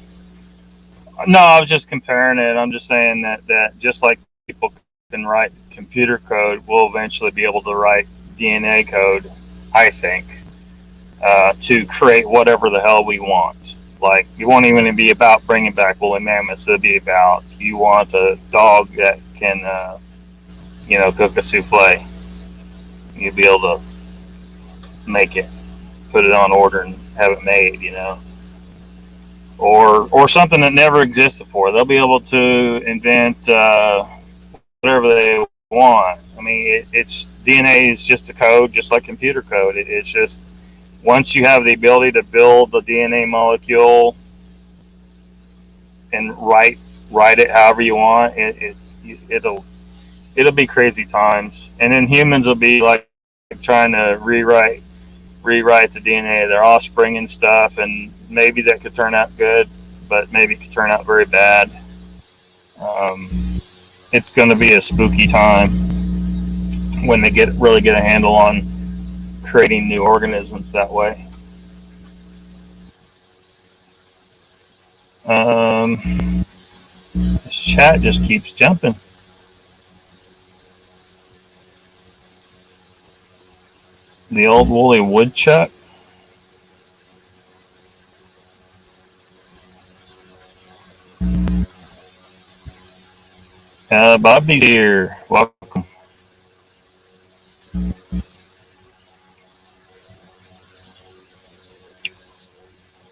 No, I was just comparing it. I'm just saying that just like people can write computer code, we'll eventually be able to write DNA code, I think, to create whatever the hell we want. Like, it won't even be about bringing back woolly mammoths. It'll be about, you want a dog that can, cook a souffle. You'll be able to make it, put it on order and have it made, or something that never existed before. They'll be able to invent whatever they want. I mean, it's DNA is just a code, just like computer code. It's just, once you have the ability to build the DNA molecule and write it however you want, it'll be crazy times. And then humans will be like trying to rewrite the DNA of their offspring and stuff, and maybe that could turn out good, but maybe it could turn out very bad. It's going to be a spooky time when they really get a handle on creating new organisms that way. This chat just keeps jumping. The old woolly woodchuck. Bobby's here. Welcome.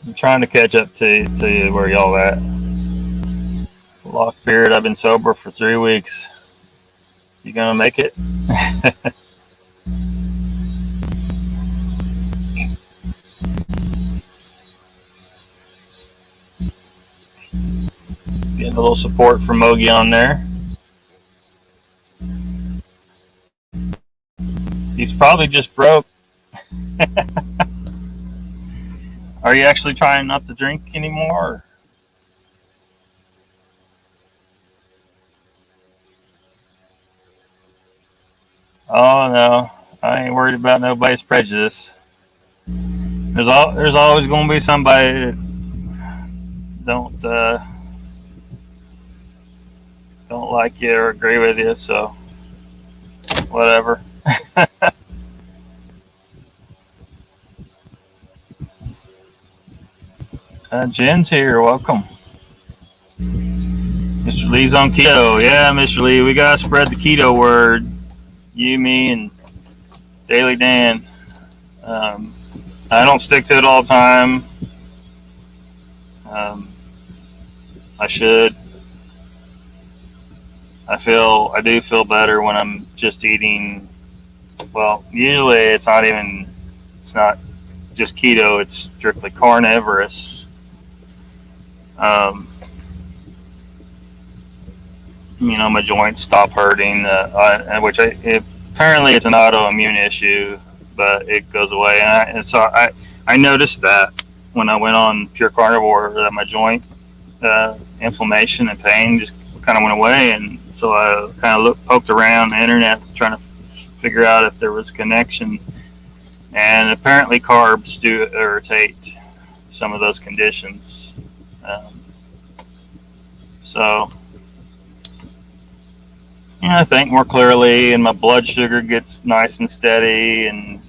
I'm trying to catch up to where y'all at. LOCKBEARD, I've been sober for 3 weeks. You gonna make it? Getting a little support from Mogi on there. He's probably just broke. Are you actually trying not to drink anymore? Oh no, I ain't worried about nobody's prejudice. There's always going to be somebody that don't like you or agree with you, so whatever. Jen's here. Welcome. Mr. Lee's on keto. Yeah, Mr. Lee, we gotta spread the keto word. You, me, and Daily Dan. I don't stick to it all the time. I should. I do feel better when I'm just eating. Well, usually it's not just keto. It's strictly carnivorous. My joints stop hurting, which apparently it's an autoimmune issue, but it goes away. And so I noticed that when I went on pure carnivore, that my joint inflammation and pain just kind of went away. And so I kind of poked around the internet trying to figure out if there was a connection. And apparently carbs do irritate some of those conditions. So I think more clearly, and my blood sugar gets nice and steady, and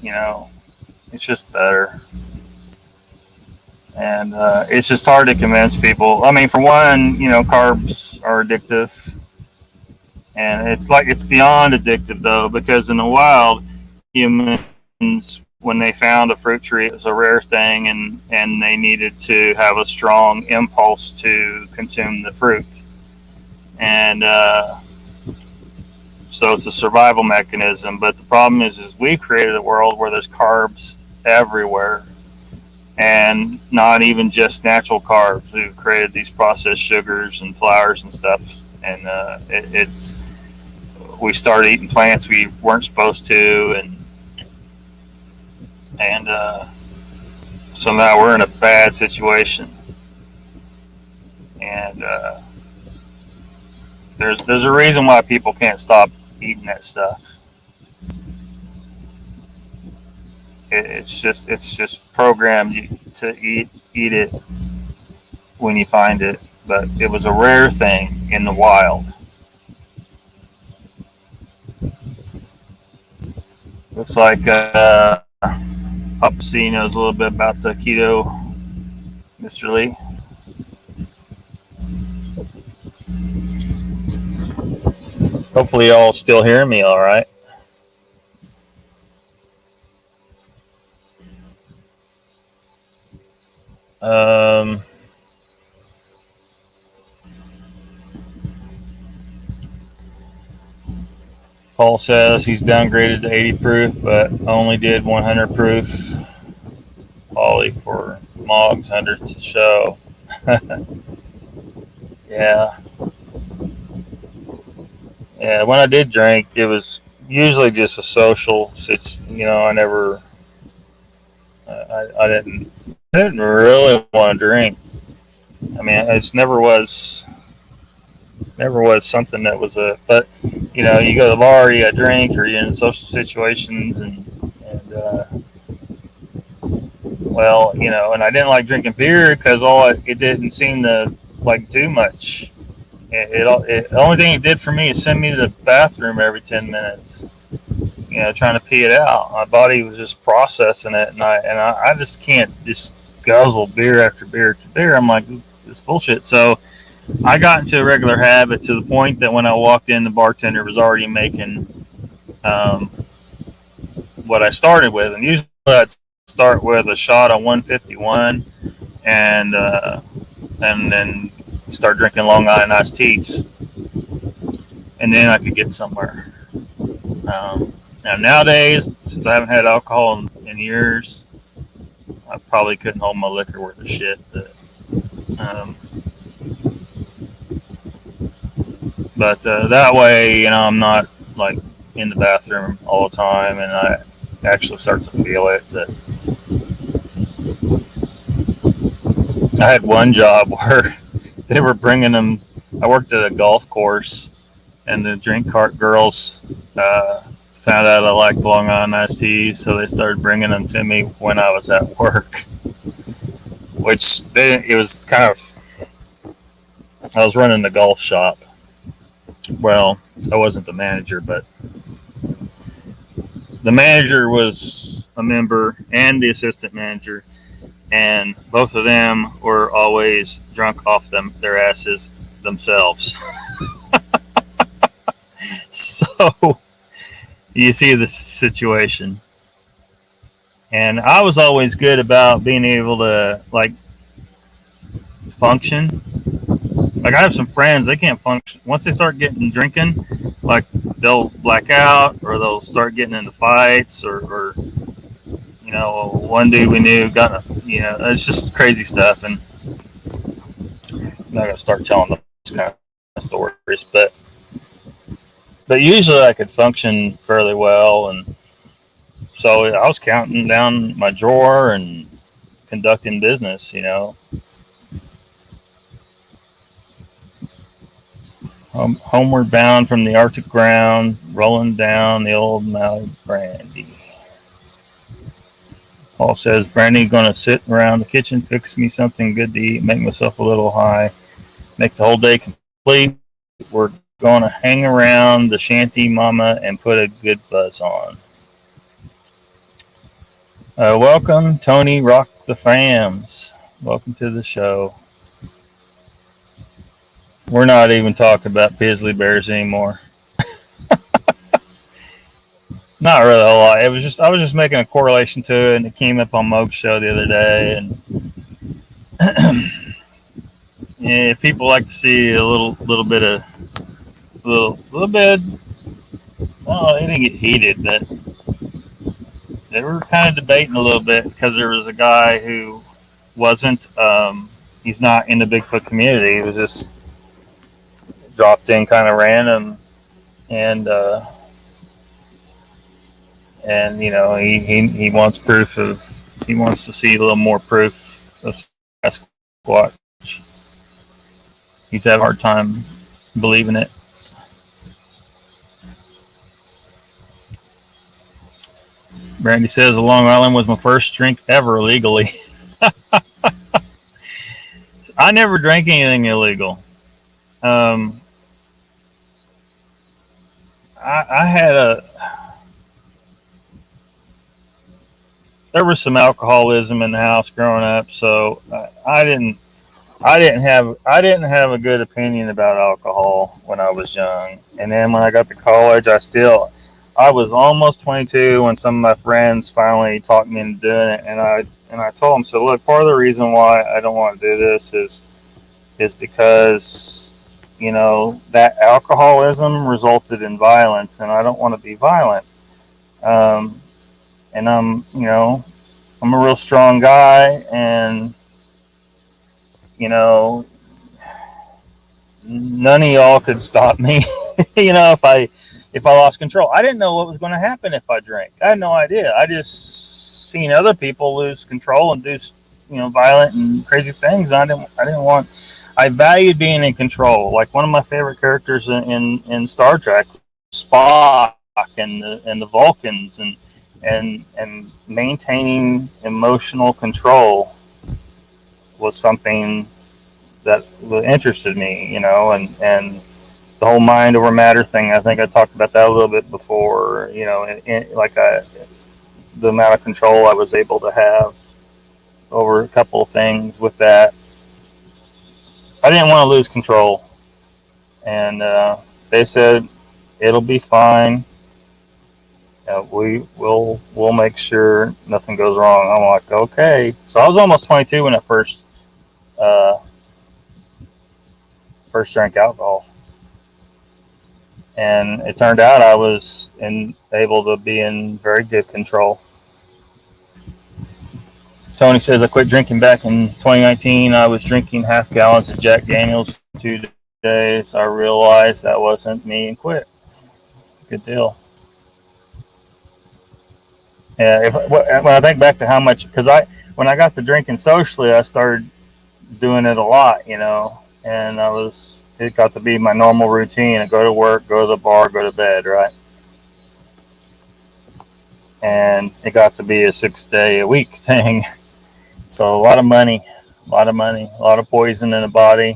it's just better. And it's just hard to convince people. I mean, for one, carbs are addictive, and it's beyond addictive though, because in the wild, humans, when they found a fruit tree, it was a rare thing, and they needed to have a strong impulse to consume the fruit, and so it's a survival mechanism. But the problem is we created a world where there's carbs everywhere, and not even just natural carbs. We've created these processed sugars and flours and stuff, and we started eating plants we weren't supposed to, and so now we're in a bad situation. And there's a reason why people can't stop eating that stuff. it's just programmed to eat it when you find it. But it was a rare thing in the wild. Looks like Papa C knows a little bit about the keto, Mr. Lee. Hopefully y'all still hearing me all right. Paul says he's downgraded to 80 proof, but only did 100 proof poly for Mog's 100th show. Yeah. Yeah, when I did drink, it was usually just a social situation. I didn't really want to drink. I mean, it just never was something that was but you go to the bar, you got to drink, or you're in social situations, and and I didn't like drinking beer because it didn't seem to like do much. The only thing it did for me is send me to the bathroom every 10 minutes. Trying to pee it out. My body was just processing it, and I just can't just guzzle beer after beer after beer. I'm like, this bullshit. So I got into a regular habit to the point that when I walked in, the bartender was already making what I started with, and usually I'd start with a shot of 151, and then start drinking Long Island iced teas, and then I could get somewhere. Now nowadays, since I haven't had alcohol in years, I probably couldn't hold my liquor worth of shit. But that way, I'm not like in the bathroom all the time, and I actually start to feel it. That I had one job where they were bringing them. I worked at a golf course, and the drink cart girls found out I liked Long Island iced teas, so they started bringing them to me when I was at work. It was kind of. I was running the golf shop. Well, I wasn't the manager, but the manager was a member and the assistant manager, and both of them were always drunk off their asses themselves. So you see the situation. And I was always good about being able to function. Like I have some friends, they can't function once they start getting drinking. Like they'll black out, or they'll start getting into fights, or one dude we knew it's just crazy stuff. And I'm not gonna start telling those kind of stories, but usually I could function fairly well, and so I was counting down my drawer and conducting business. Homeward bound from the Arctic ground, rolling down the old Maui brandy. Paul says, Brandy gonna sit around the kitchen, fix me something good to eat, make myself a little high, make the whole day complete. We're gonna hang around the shanty mama and put a good buzz on. Welcome, Tony Rock the Fams. Welcome to the show. We're not even talking about Pizzly bears anymore. Not really a whole lot. I was just making a correlation to it, and it came up on Mog's show the other day. And if people like to see a little bit of little bit, well, it didn't get heated, but they were kind of debating a little bit because there was a guy who wasn't. He's not in the Bigfoot community. He was just dropped in kind of random, and he wants proof of. He wants to see a little more proof of Sasquatch. He's having a hard time believing it. Brandy says Long Island was my first drink ever legally. I never drank anything illegal. Um, I had there was some alcoholism in the house growing up, so I didn't have a good opinion about alcohol when I was young. And then when I got to college, I was almost 22 when some of my friends finally talked me into doing it, and I told them, so look, part of the reason why I don't want to do this is because that alcoholism resulted in violence, and I don't want to be violent. Um, and I'm a real strong guy, and you know, none of y'all could stop me. If I lost control, I didn't know what was going to happen if I drank. I had no idea. I just seen other people lose control and do violent and crazy things. I didn't want. I valued being in control. Like one of my favorite characters in Star Trek, Spock and the Vulcans, and maintaining emotional control was something that interested me, and the whole mind over matter thing. I think I talked about that a little bit before, the amount of control I was able to have over a couple of things with that. I didn't want to lose control, and they said it'll be fine. We'll make sure nothing goes wrong. I'm like, okay. So I was almost 22 when I first drank alcohol, and it turned out I was able to be in very good control. Tony says I quit drinking back in 2019. I was drinking half gallons of Jack Daniels 2 days. I realized that wasn't me and quit. Good deal. Yeah, when I think back to how much, because when I got to drinking socially, I started doing it a lot, and it got to be my normal routine. I go to work, go to the bar, go to bed, right? And it got to be a 6-day-a-week thing. So a lot of money, a lot of poison in the body.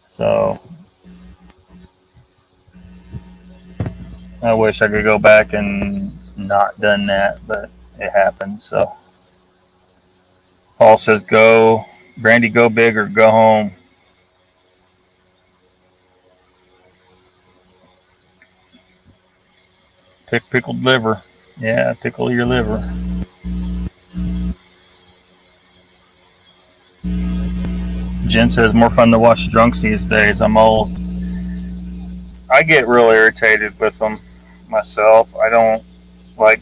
So I wish I could go back and not done that, but it happened. So Paul says, go, Brandy, go big or go home. Pickled liver. Yeah, pickle your liver. Jen says, more fun to watch drunks these days. I'm old. I get real irritated with them myself. I don't like,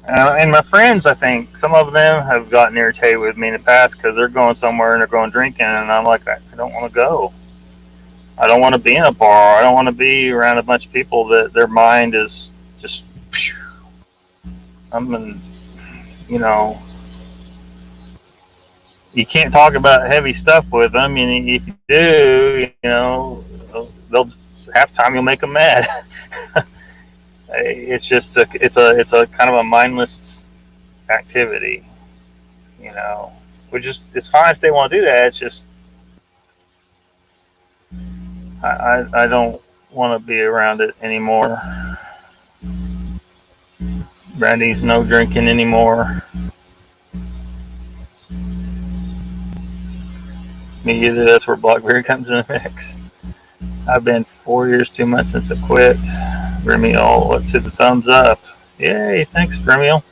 and my friends, I think some of them have gotten irritated with me in the past because they're going somewhere and they're going drinking, and I'm like, I don't want to go. I don't want to be in a bar. I don't want to be around a bunch of people that their mind is just, you can't talk about heavy stuff with them. And if you do, they'll half the time you'll make them mad. It's just it's a kind of a mindless activity, which is, it's fine if they want to do that. It's just I don't want to be around it anymore. Brandy's no drinking anymore. Me either. That's where Blackberry comes in the mix. I've been 4 years, 2 months since I quit. Remiel, let's hit the thumbs up. Yay, thanks, Remiel.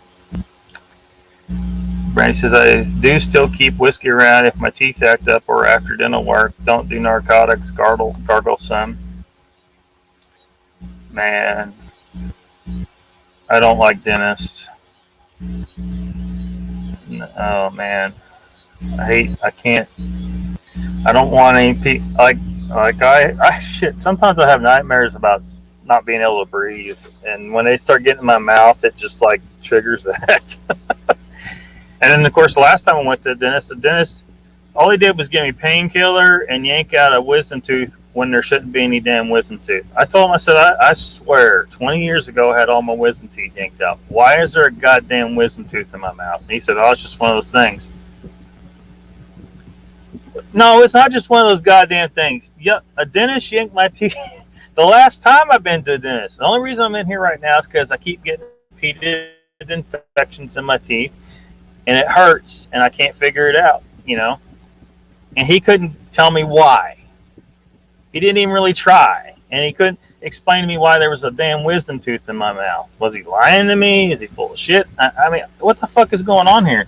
Brandy says, I do still keep whiskey around if my teeth act up or after dental work. Don't do narcotics, gargle some. Man, I don't like dentists. Oh, man. I don't want any people, shit, sometimes I have nightmares about not being able to breathe, and when they start getting in my mouth, it just like triggers that. And then of course the last time I went to the dentist, all he did was give me painkiller and yank out a wisdom tooth when there shouldn't be any damn wisdom tooth. I told him, I said, I swear, 20 years ago I had all my wisdom teeth yanked out. Why is there a goddamn wisdom tooth in my mouth? And he said, oh, it's just one of those things. No, it's not just one of those goddamn things. Yep, a dentist yanked my teeth. The last time I've been to a dentist, the only reason I'm in here right now is because I keep getting repeated infections in my teeth, and it hurts, and I can't figure it out, you know? And he couldn't tell me why. He didn't even really try, and he couldn't explain to me why there was a damn wisdom tooth in my mouth. Was he lying to me? Is he full of shit? I mean, what the fuck is going on here?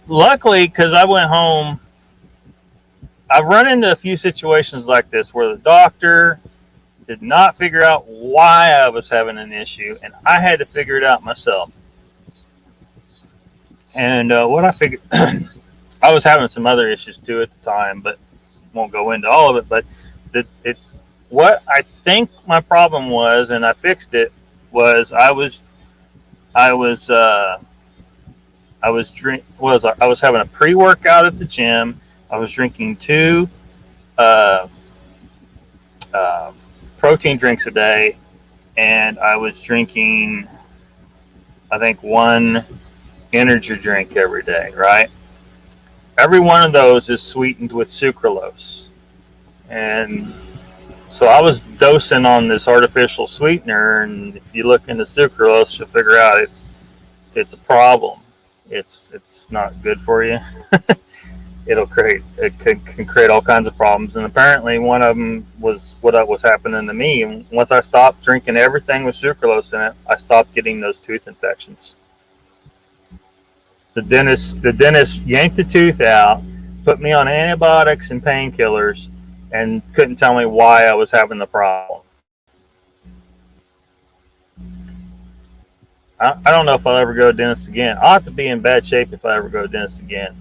Luckily, because I went home, I've run into a few situations like this where the doctor did not figure out why I was having an issue, and I had to figure it out myself. And what I figured, I was having some other issues too at the time, but won't go into all of it. But what I think my problem was, and I fixed it, was I was having a pre-workout at the gym. I was drinking 2 protein drinks a day, and I was drinking, I think, 1 energy drink every day, right? Every one of those is sweetened with sucralose. And so I was dosing on this artificial sweetener, and if you look into sucralose, you'll figure out it's a problem. It's not good for you. It can create all kinds of problems, and apparently one of them was what was happening to me. And once I stopped drinking everything with sucralose in it, I stopped getting those tooth infections. The dentist yanked the tooth out, put me on antibiotics and painkillers, and couldn't tell me why I was having the problem. I don't know if I'll ever go to the dentist again. I'll have to be in bad shape if I ever go to the dentist again.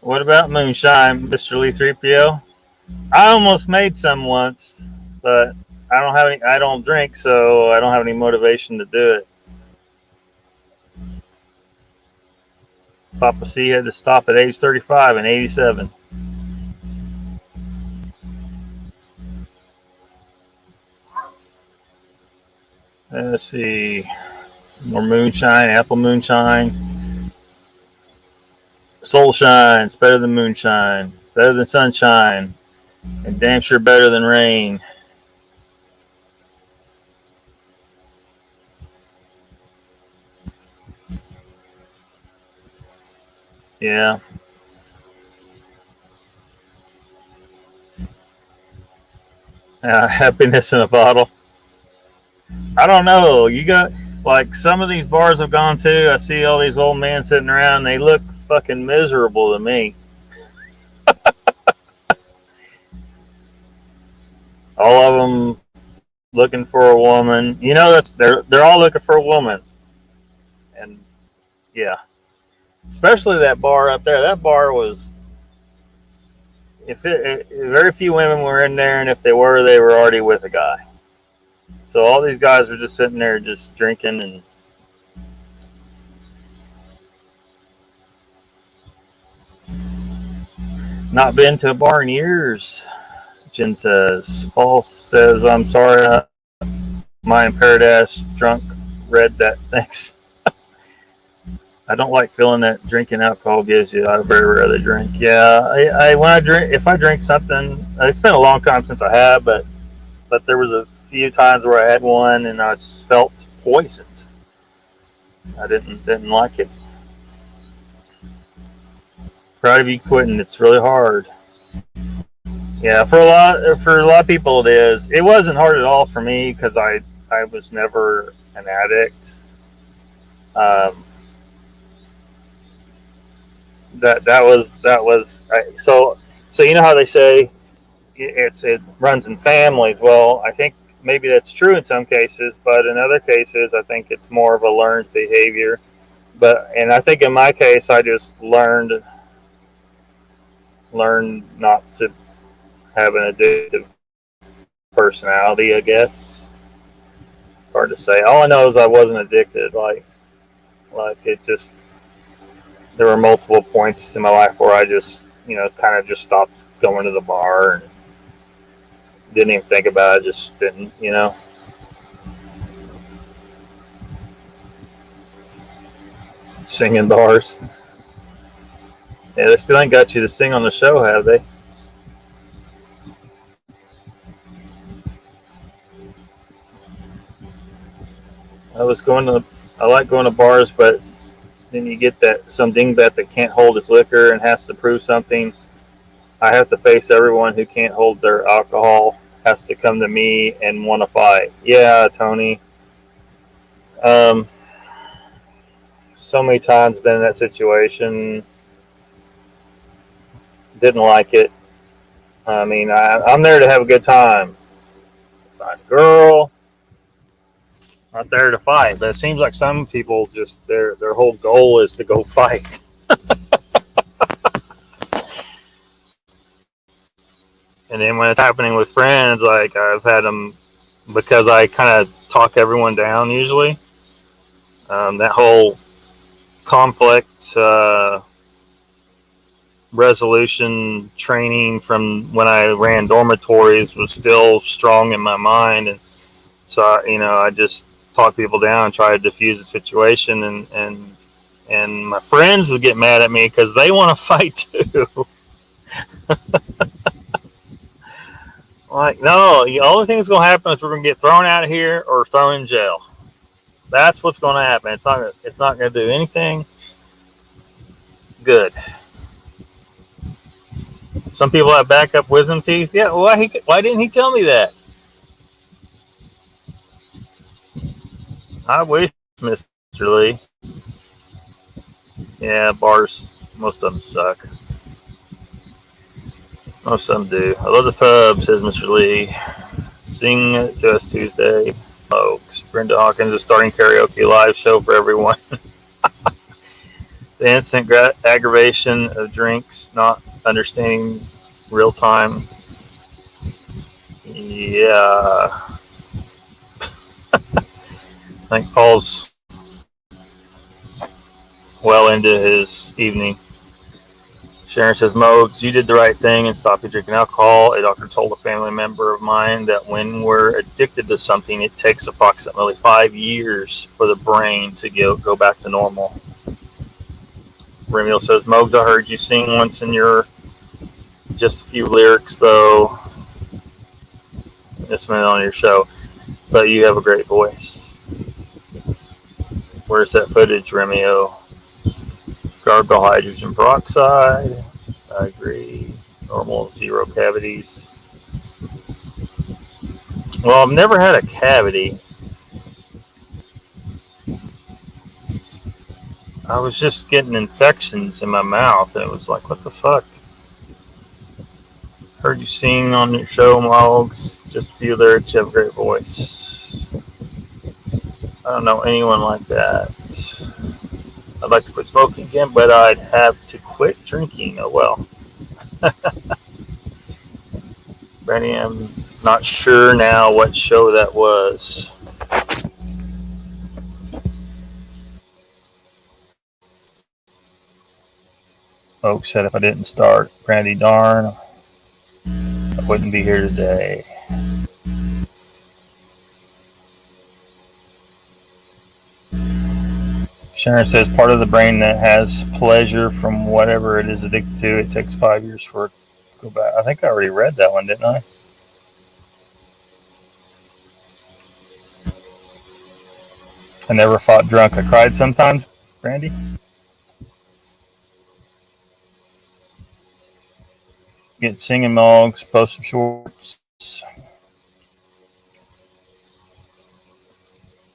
What about moonshine, Mr. Lee 3PO? I almost made some once, but I don't drink, so I don't have any motivation to do it. Papa C had to stop at age 35 and 87. Let's see. More moonshine, apple moonshine. Soul shine's better than moonshine, better than sunshine, and damn sure better than rain. Yeah. Happiness in a bottle. I don't know. You got, like, some of these bars I've gone to, I see all these old men sitting around, and they look fucking miserable to me. All of them looking for a woman. You know, they're all looking for a woman. And yeah, especially that bar up there. That bar was, very few women were in there, and if they were already with a guy. So all these guys were just sitting there just drinking and not been to a bar in years, Jen says. Paul says, I'm sorry, my impaired ass drunk read that. Thanks. I don't like feeling that drinking alcohol gives you. I very rarely drink. Yeah, if I drink something, it's been a long time since I have, but there was a few times where I had one and I just felt poisoned. I didn't like it. Proud of you quitting. It's really hard. Yeah, for a lot of people it is. It wasn't hard at all for me because I was never an addict. So you know how they say it runs in families. Well, I think maybe that's true in some cases, but in other cases I think it's more of a learned behavior. And I think in my case I just learned not to have an addictive personality, I guess. Hard to say. All I know is I wasn't addicted. Like it just, there were multiple points in my life where I just, kind of just stopped going to the bar and didn't even think about it. Just didn't. Singing bars. Yeah, they still ain't got you to sing on the show, have they? I like going to bars, but then you get some dingbat that can't hold his liquor and has to prove something. I have to face everyone who can't hold their alcohol, has to come to me and want to fight. Yeah, Tony. So many times been in that situation. Didn't like it. I mean, I'm there to have a good time. Find a girl. Not there to fight. But it seems like some people just their whole goal is to go fight. And then when it's happening with friends, like I've had them, because I kind of talk everyone down usually. That whole conflict resolution training from when I ran dormitories was still strong in my mind, and so I just talk people down and try to diffuse the situation, and my friends would get mad at me because they want to fight too. Like, no, the only thing that's going to happen is we're going to get thrown out of here or thrown in jail. That's what's going to happen. It's not going to do anything good. Some people have backup wisdom teeth. Yeah, why didn't he tell me that? I wish, Mr. Lee. Yeah, bars, most of them suck. Most of them do. I love the pub, says Mr. Lee. Sing to us Tuesday. Folks, Brenda Hawkins is starting karaoke live show for everyone. The instant aggravation of drinks, not understanding real time. Yeah. I think Paul's well into his evening. Sharon says, Modes, you did the right thing and stopped drinking alcohol. A doctor told a family member of mine that when we're addicted to something, it takes approximately 5 years for the brain to go back to normal. Remiel says, Modes, I heard you sing once in your just a few lyrics, though. It's been on your show, but you have a great voice. Where's that footage, Remio? Gargle hydrogen peroxide. I agree. Normal, 0 cavities. Well, I've never had a cavity. I was just getting infections in my mouth, and it was like, what the fuck? Heard you sing on your show, Mogs. Just a few lyrics, you have a great voice. I don't know anyone like that. I'd like to quit smoking again, but I'd have to quit drinking. Oh well. Brandy, I'm not sure now what show that was. Folks said if I didn't start, Brandy, darn, I wouldn't be here today. Sharon says part of the brain that has pleasure from whatever it is addicted to, it takes 5 years for it to go back. I think I already read that one, didn't I? I never fought drunk. I cried sometimes, Brandy. Get singing Mogs, post some shorts.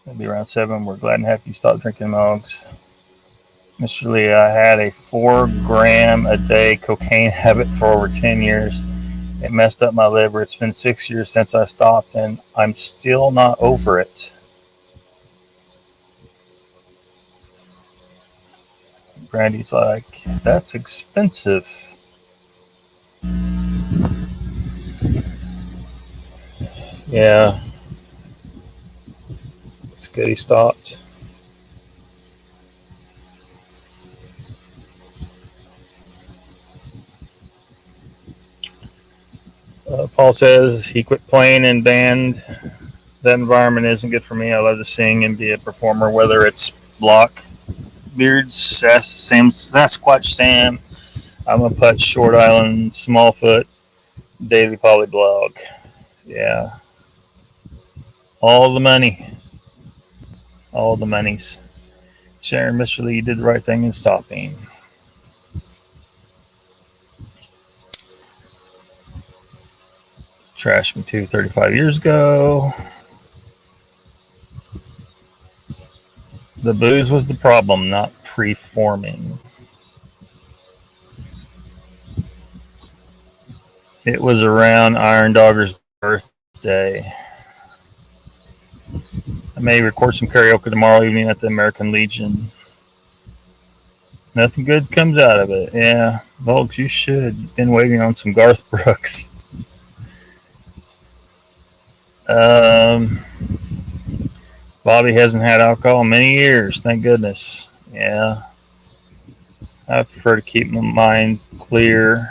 It'll be around 7. We're glad and happy you stopped drinking Mogs. Mr. Lee, I had a 4 gram a day cocaine habit for over 10 years. It messed up my liver. It's been 6 years since I stopped, and I'm still not over it. Brandy's like, that's expensive. Yeah. It's good he stopped. Paul says he quit playing in band. That environment isn't good for me. I love to sing and be a performer, whether it's LOCKBEARD, Sam, Sasquatch Sam, I'm a Putt, Short Island, Smallfoot, Daily Polyblog. Yeah. All the money. All the monies. Sharon, Mr. Lee, you did the right thing in stopping. Trashed me too 35 years ago. The booze was the problem, not preforming. It was around Iron Dogger's birthday. I may record some karaoke tomorrow evening at the American Legion. Nothing good comes out of it. Yeah, folks, you should. Been waiting on some Garth Brooks. Bobby hasn't had alcohol in many years, thank goodness. Yeah. I prefer to keep my mind clear.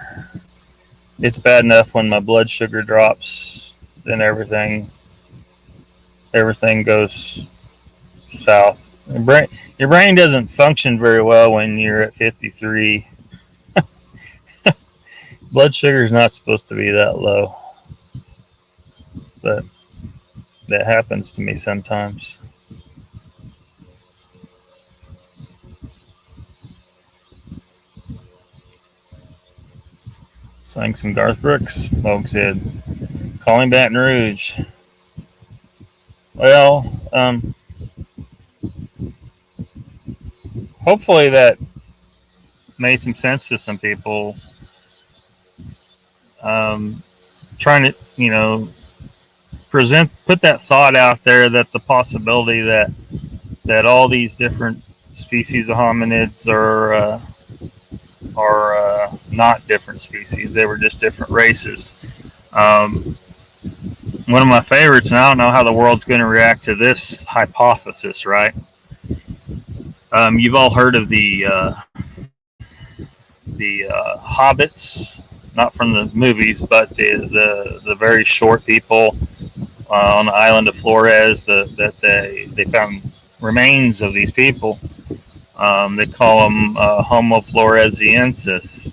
It's bad enough when my blood sugar drops, then everything goes south. Your brain doesn't function very well when you're at 53. Blood sugar is not supposed to be that low, but that happens to me sometimes. Sang some Garth Brooks. Moog said, calling Baton Rouge. Well, hopefully that made some sense to some people. Trying to, put that thought out there that the possibility that all these different species of hominids are not different species. They were just different races. One of my favorites, and I don't know how the world's going to react to this hypothesis, right? You've all heard of the hobbits, not from the movies, but the very short people on the island of Flores that they found remains of these people. They call them Homo floresiensis.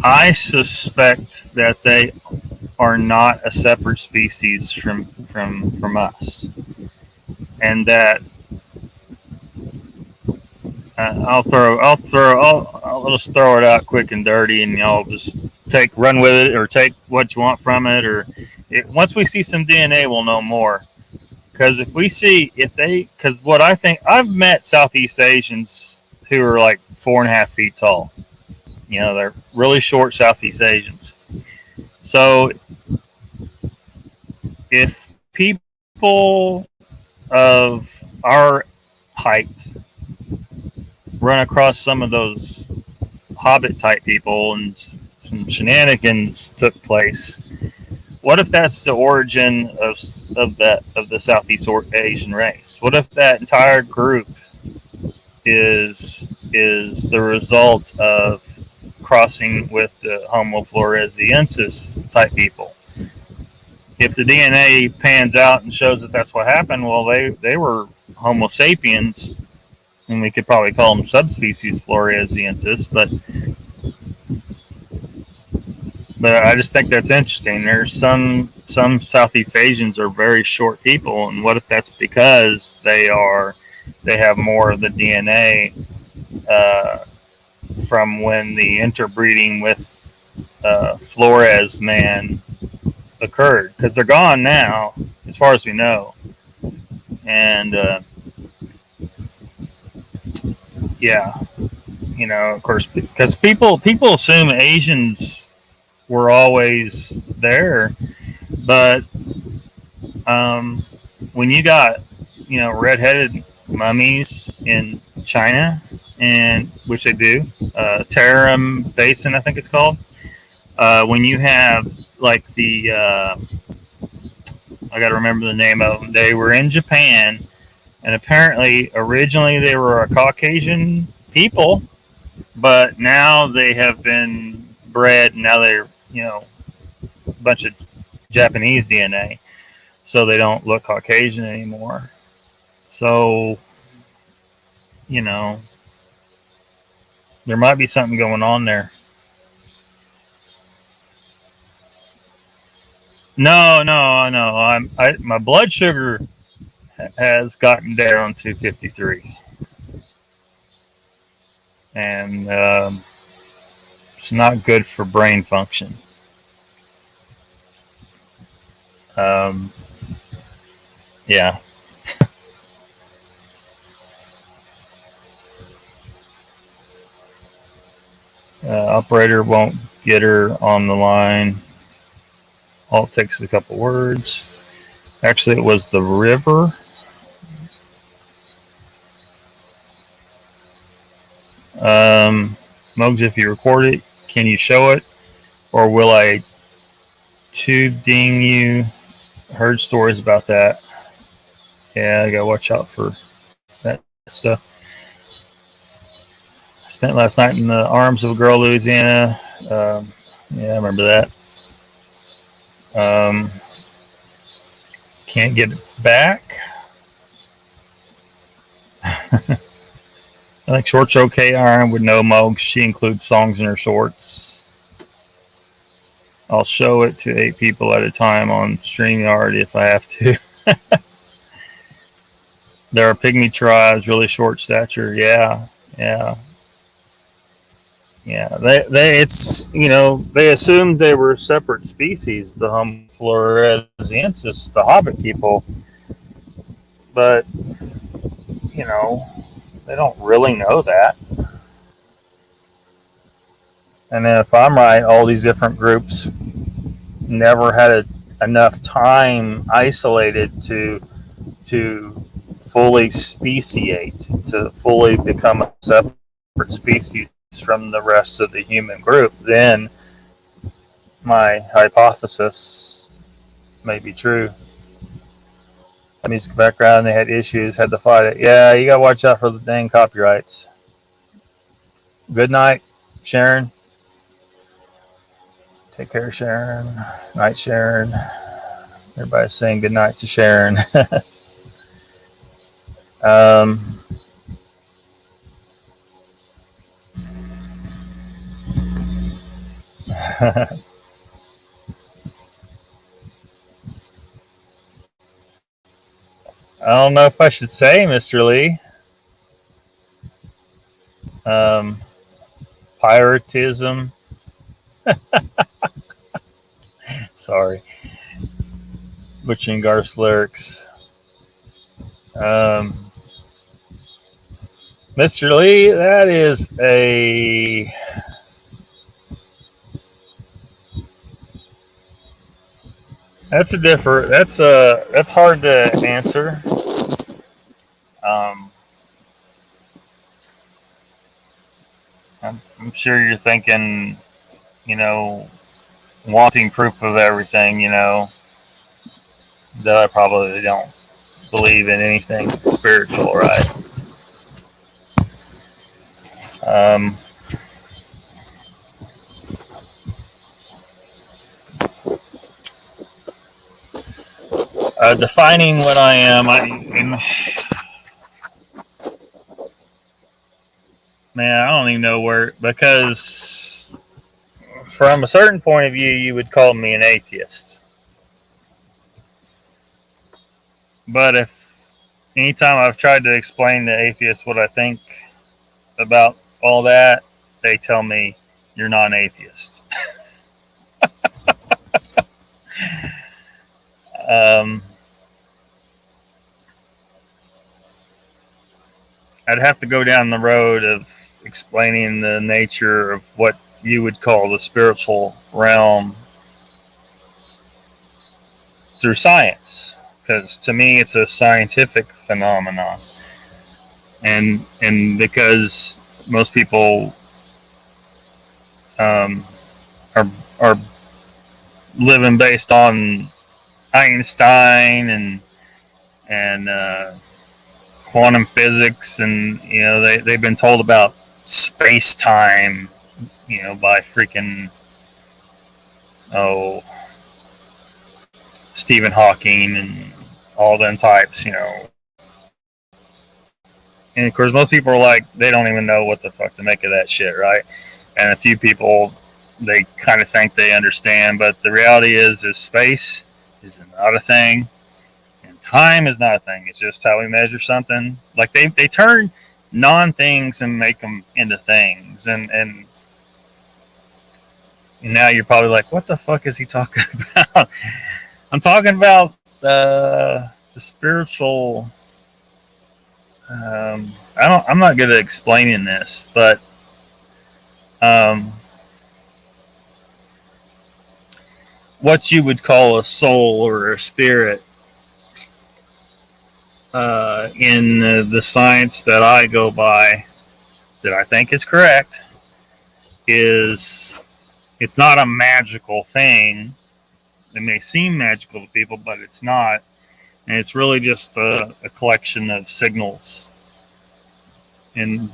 I suspect that they are not a separate species from us, and that I'll just throw it out quick and dirty, and y'all just run with it, or take what you want from it, or once we see some DNA, we'll know more. Because because what I think, I've met Southeast Asians who are like 4.5 feet tall. They're really short Southeast Asians. So if people of our height run across some of those hobbit type people and some shenanigans took place, what if that's the origin of the Southeast Asian race? What if that entire group is the result of crossing with the Homo floresiensis type people? If the DNA pans out and shows that that's what happened, well, they were Homo sapiens, and we could probably call them subspecies floresiensis, but I just think that's interesting. There's some Southeast Asians are very short people, and what if that's because they have more of the DNA from when the interbreeding with Flores man occurred? Because they're gone now, as far as we know, and yeah, of course, because people assume Asians were always there, but when you got redheaded mummies in China, and which they do, Tarim Basin, I think it's called. When you have like the I got to remember the name of them. They were in Japan, and apparently originally they were a Caucasian people, but now they have been bred, and now they're, a bunch of Japanese DNA, so they don't look Caucasian anymore. So, there might be something going on there. No. My blood sugar has gotten down to 53, and it's not good for brain function. Yeah. Operator won't get her on the line. All it takes is a couple words. Actually, it was the river. Mugs, if you record it, can you show it? Or will I ding you? Heard stories about that. Yeah, I gotta watch out for that stuff. Spent last night in the arms of a girl, Louisiana. Yeah, I remember that. Can't get it back. I think shorts are okay. Iron would know Mogs. She includes songs in her shorts. I'll show it to 8 people at a time on StreamYard if I have to. There are pygmy tribes, really short stature. Yeah. They assumed they were separate species, the Homo floresiensis, the Hobbit people. But, they don't really know that. And if I'm right, all these different groups never had enough time isolated to fully speciate, to fully become a separate species from the rest of the human group. Then my hypothesis may be true. Music background, they had issues, had to fight it. Yeah, you gotta watch out for the dang copyrights. Good night, Sharon. Take care, Sharon. Night, Sharon. Everybody's saying good night to Sharon. I don't know if I should say, Mr. Lee. Piratism. Sorry. Butching Garth's lyrics. Mr. Lee, that is a... That's hard to answer. I'm sure you're thinking, wanting proof of everything, that I probably don't believe in anything spiritual, right? Defining what I am, man, I don't even know where, because from a certain point of view, you would call me an atheist. But anytime I've tried to explain to atheists what I think about all that, they tell me you're not an atheist. I'd have to go down the road of explaining the nature of what you would call the spiritual realm through science, because to me it's a scientific phenomenon, and because most people are living based on Einstein and quantum physics, and they've been told about space time, by freaking oh, Stephen Hawking and all them types, you know. And of course, most people are like, they don't even know what the fuck to make of that shit, right? And a few people, they kind of think they understand, but the reality is space is not a thing, and time is not a thing. It's just how we measure something. Like they turn non-things and make them into things, and now you're probably like, what the fuck is he talking about? I'm talking about the spiritual. I'm not good at explaining this, but um, what you would call a soul or a spirit in the science that I go by, that I think is correct, is it's not a magical thing. It may seem magical to people, but it's not. And it's really just a collection of signals. And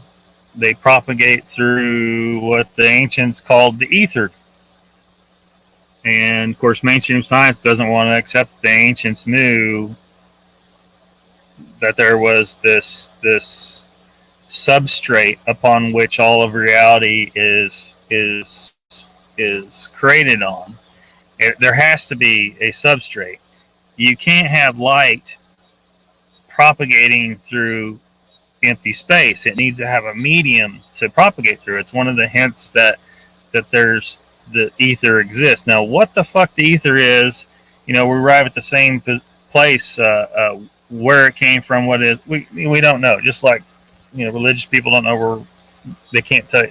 they propagate through what the ancients called the ether. And of course, mainstream science doesn't want to accept the ancients knew that there was this substrate upon which all of reality is created on. There has to be a substrate. You can't have light propagating through empty space. It needs to have a medium to propagate through. It's one of the hints that there's the ether exists. Now, what the fuck the ether is, you know, we arrive at the same place. Where it came from, what it is, we don't know. Just like, you know, religious people don't know where, they can't tell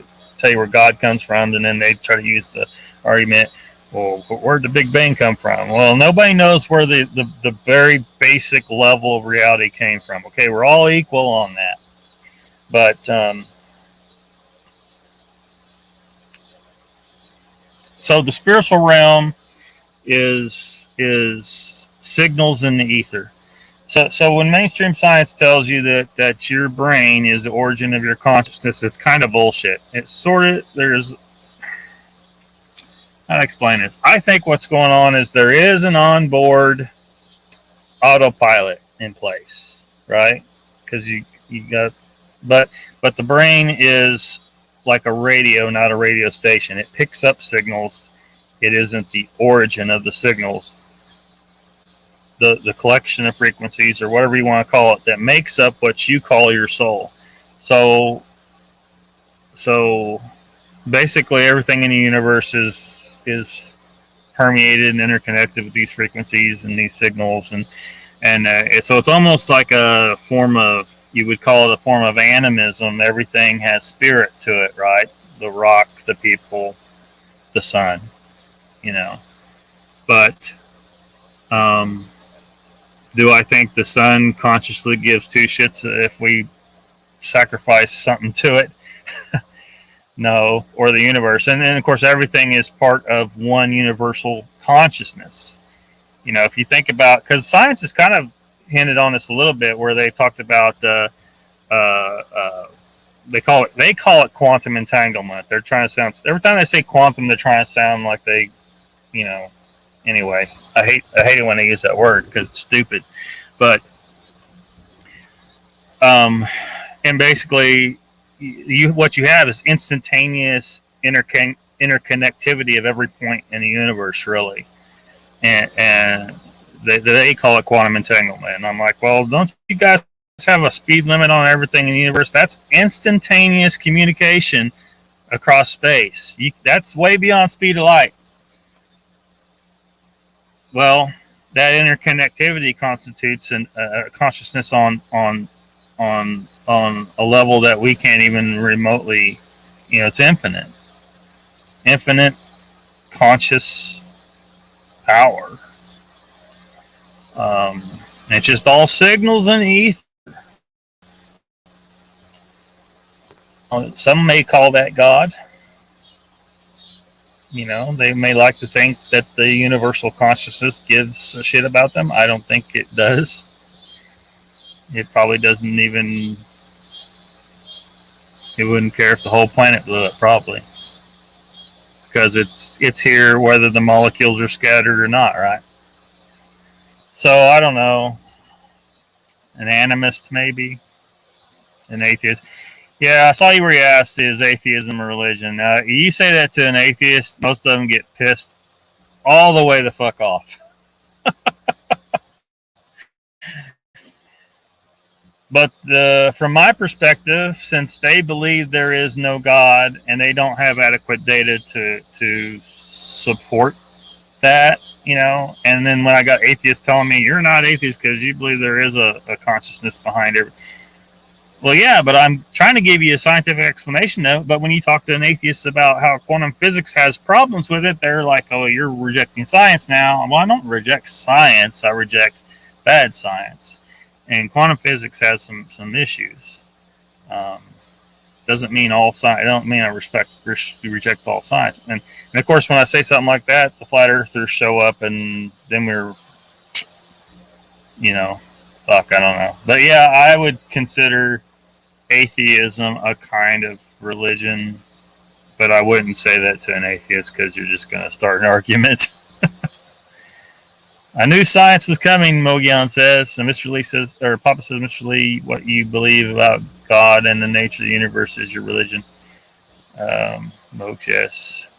you where God comes from, and then they try to use the argument, well, where'd the Big Bang come from? Well, nobody knows where the very basic level of reality came from. Okay, we're all equal on that, but so the spiritual realm is signals in the ether. So when mainstream science tells you that your brain is the origin of your consciousness, it's kind of bullshit. It's sort of, how to explain this? I think what's going on is there is an onboard autopilot in place, right? Because you got, but the brain is like a radio, not a radio station. It picks up signals. It isn't the origin of the signals. The collection of frequencies, or whatever you want to call it, that makes up what you call your soul. So basically everything in the universe is permeated and interconnected with these frequencies and these signals, and so it's almost like a form of, you would call it a form of animism. Everything has spirit to it, right? The rock, the people, the sun, you know. But do I think the sun consciously gives two shits if we sacrifice something to it? No. Or the universe. And then, of course, everything is part of one universal consciousness. You know, if you think about, because science has kind of hinted on this a little bit, where they talked about they call it quantum entanglement. They're trying to sound, every time they say quantum, they're trying to sound like they, you know. Anyway, I hate it when they use that word because it's stupid. But and basically, what you have is instantaneous interconnectivity of every point in the universe, really, and they call it quantum entanglement. And I'm like, well, don't you guys have a speed limit on everything in the universe? That's instantaneous communication across space. That's way beyond speed of light. Well, that interconnectivity constitutes a consciousness on a level that we can't even remotely, you know, it's infinite conscious power. It's just all signals in the ether. Some may call that God. You know, they may like to think that the universal consciousness gives a shit about them. I don't think it does. It probably doesn't even, it wouldn't care if the whole planet blew up, probably. because it's here whether the molecules are scattered or not, right? So I don't know. An animist, maybe an atheist. Yeah, I saw you where you asked, is atheism a religion? You say that to an atheist, most of them get pissed all the way the fuck off. But from my perspective, since they believe there is no God and they don't have adequate data to support that, and then when I got atheists telling me, you're not atheist because you believe there is a consciousness behind it. Well, yeah, but I'm trying to give you a scientific explanation, though. But when you talk to an atheist about how quantum physics has problems with it, they're like, oh, you're rejecting science now. Well, I don't reject science. I reject bad science. And quantum physics has some issues. Doesn't mean all science. I don't mean I reject all science. And of course, when I say something like that, the flat earthers show up, and then we're, fuck, I don't know. But yeah, I would consider atheism a kind of religion, but I wouldn't say that to an atheist because you're just going to start an argument. I knew science was coming, Mogollon says. And Mr. Lee says, or Papa says, Mr. Lee, what you believe about God and the nature of the universe is your religion. Mogs, yes.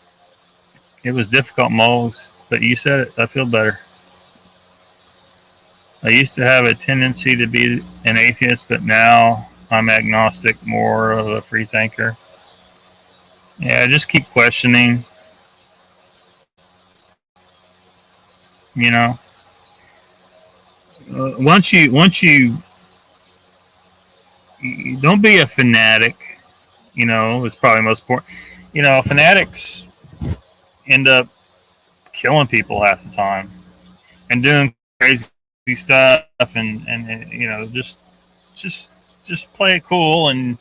It was difficult, Mogs, but you said it. I feel better. I used to have a tendency to be an atheist, but now I'm agnostic, more of a free thinker. Yeah, just keep questioning. Once you don't be a fanatic, is probably most important. Fanatics end up killing people half the time and doing crazy stuff, and just play it cool, and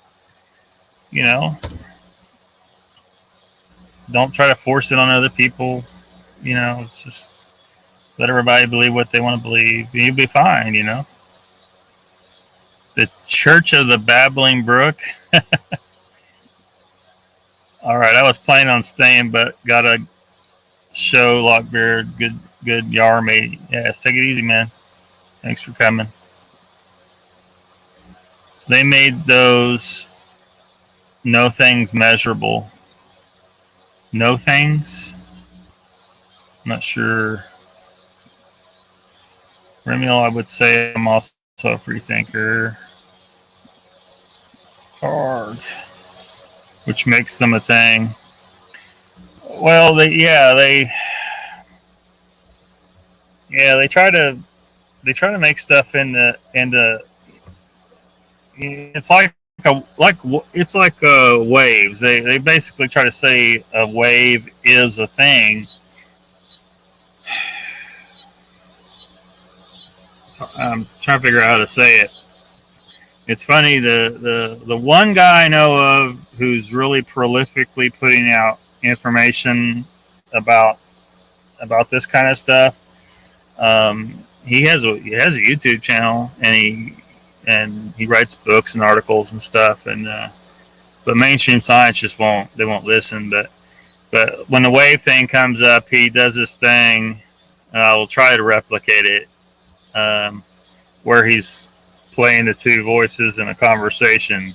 don't try to force it on other people. It's just let everybody believe what they want to believe. You'll be fine. The Church of the Babbling Brook. All right, I was planning on staying, but gotta show Lockbeard. Good yar, mate. Yes, take it easy, man. Thanks for coming. They made those no things measurable. No things? I'm not sure. Remiel, I would say I'm also a free thinker. Card. Which makes them a thing. Well, they try to make stuff into it's like waves. They basically try to say a wave is a thing. I'm trying to figure out how to say it. It's funny, the one guy I know of who's really prolifically putting out information about this kind of stuff. He has a YouTube channel, and he writes books and articles and stuff, and but mainstream science won't listen. But when the wave thing comes up, he does this thing, and I will try to replicate it, where he's playing the two voices in a conversation.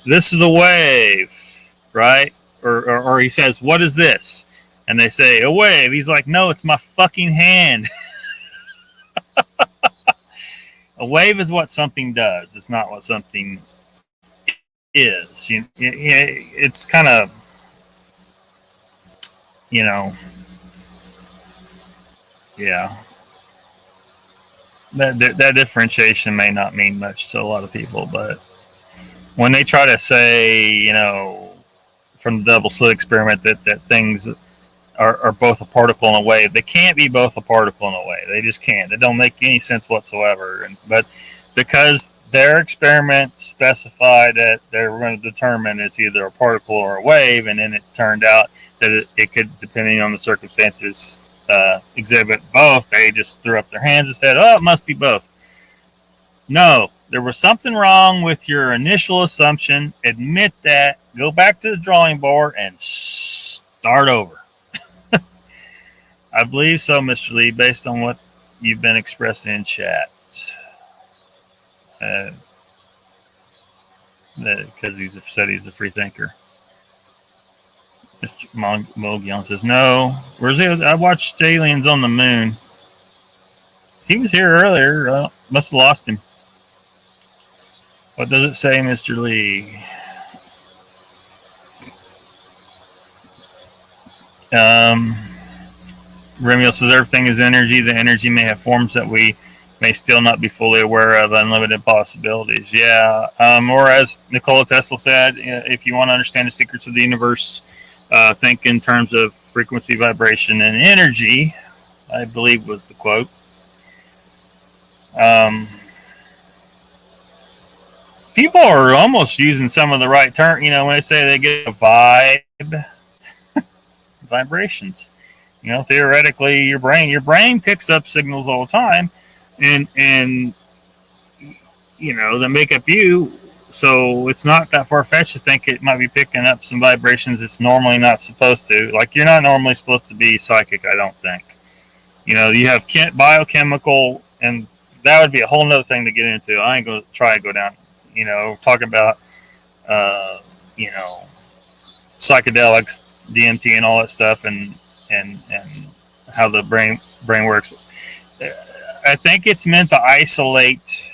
This is a wave, right? Or he says, "What is this?" And they say, "A wave." He's like, "No, it's my fucking hand." A wave is what something does. It's not what something is. It's kind of, yeah. That differentiation may not mean much to a lot of people, but when they try to say, from the double slit experiment that things are both a particle and a wave, they can't be both a particle and a wave. They just can't. They don't make any sense whatsoever. But because their experiment specified that they were going to determine it's either a particle or a wave, and then it turned out that it could, depending on the circumstances, exhibit both. They just threw up their hands and said, "Oh, it must be both." No, there was something wrong with your initial assumption. Admit that. Go back to the drawing board and start over. I believe so, Mr. Lee, based on what you've been expressing in chat. Because he said he's a free thinker. Mr. Mogollon says, no. Where's he? I watched Aliens on the Moon. He was here earlier. Must have lost him. What does it say, Mr. Lee? Remiel says everything is energy. The energy may have forms that we may still not be fully aware of, unlimited possibilities. Yeah. Or as Nikola Tesla said, if you want to understand the secrets of the universe, think in terms of frequency, vibration, and energy, I believe was the quote. People are almost using some of the right term, when they say they get a vibe, vibrations. Theoretically, your brain picks up signals all the time, and that make up you. So it's not that far fetched to think it might be picking up some vibrations it's normally not supposed to. Like, you're not normally supposed to be psychic, I don't think. You have biochemical, and that would be a whole nother thing to get into. I ain't gonna try to go down. Talking about psychedelics, DMT, and all that stuff, and how the brain works. I think it's meant to isolate.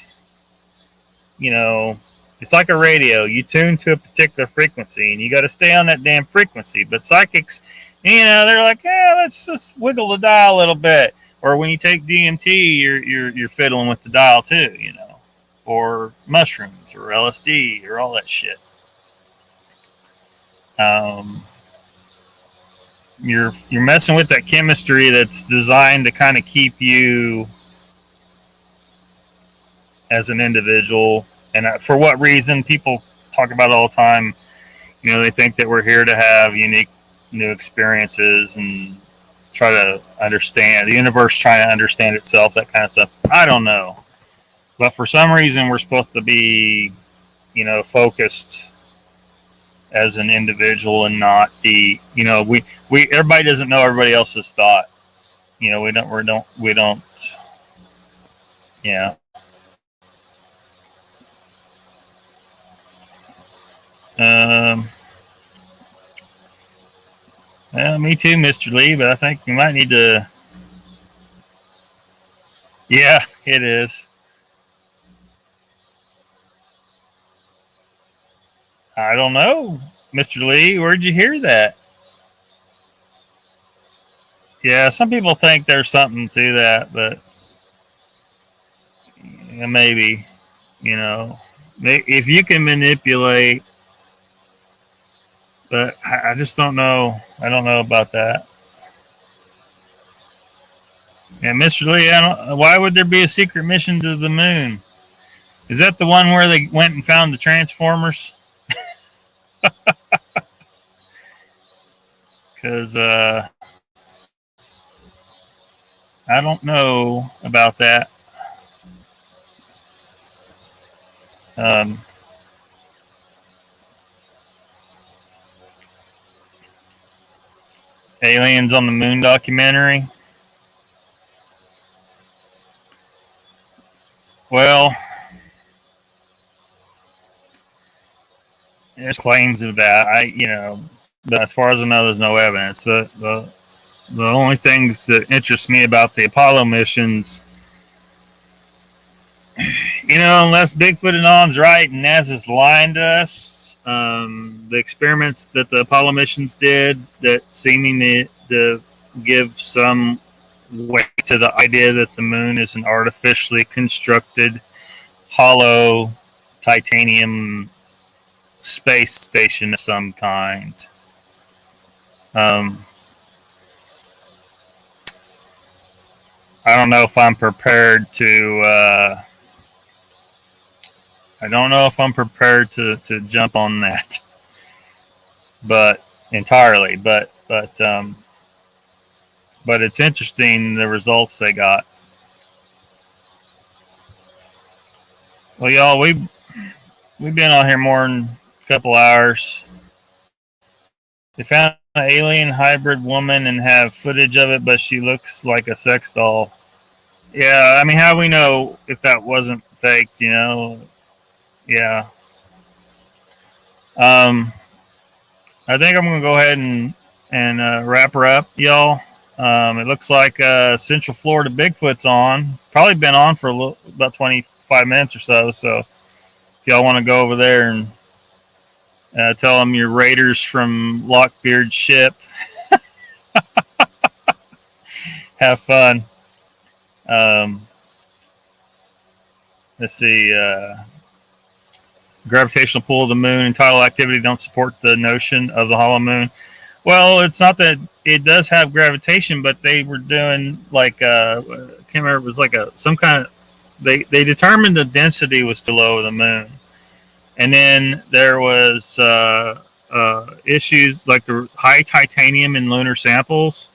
It's like a radio. You tune to a particular frequency, and you got to stay on that damn frequency. But psychics, they're like, let's just wiggle the dial a little bit. Or when you take DMT, you're fiddling with the dial too, or mushrooms, or LSD, or all that shit. You're messing with that chemistry that's designed to kind of keep you as an individual. And for what reason? People talk about it all the time. They think that we're here to have unique new experiences and try to understand the universe, trying to understand itself, that kind of stuff. I don't know. But for some reason, we're supposed to be, focused as an individual and not be, we everybody doesn't know everybody else's thought. We don't. Yeah. Well, me too, Mr. Lee, but I think we might need to. Yeah, it is. I don't know, Mr. Lee. Where'd you hear that? Yeah, some people think there's something to that, but maybe, if you can manipulate, but I just don't know. I don't know about that. And Mr. Lee, why would there be a secret mission to the moon? Is that the one where they went and found the Transformers? Because I don't know about that. Aliens on the Moon documentary. Well, there's claims of that. But as far as I know, there's no evidence. The only things that interest me about the Apollo missions, unless Bigfoot and all's right and NASA's lying to us, the experiments that the Apollo missions did that seeming to give some weight to the idea that the moon is an artificially constructed, hollow, titanium space station of some kind. I don't know if I'm prepared to. I don't know if I'm prepared to jump on that, but entirely. But it's interesting the results they got. Well, y'all, we've been on here more than a couple hours. They found alien hybrid woman and have footage of it, but she looks like a sex doll. Yeah, I mean, how do we know if that wasn't faked? You know? Yeah. Um, I think I'm gonna go ahead and wrap her up, y'all. It looks like Central Florida Bigfoot's on. Probably been on for about 25 minutes or so. So if y'all want to go over there and tell them you're raiders from LOCKBEARD ship, have fun. Um, let's see. Gravitational pull of the moon and tidal activity don't support the notion of the hollow moon. Well, it's not that it does have gravitation, but they were doing like I can't remember. It was like some kind of they determined the density was too low of the moon, and then there was issues like the high titanium in lunar samples,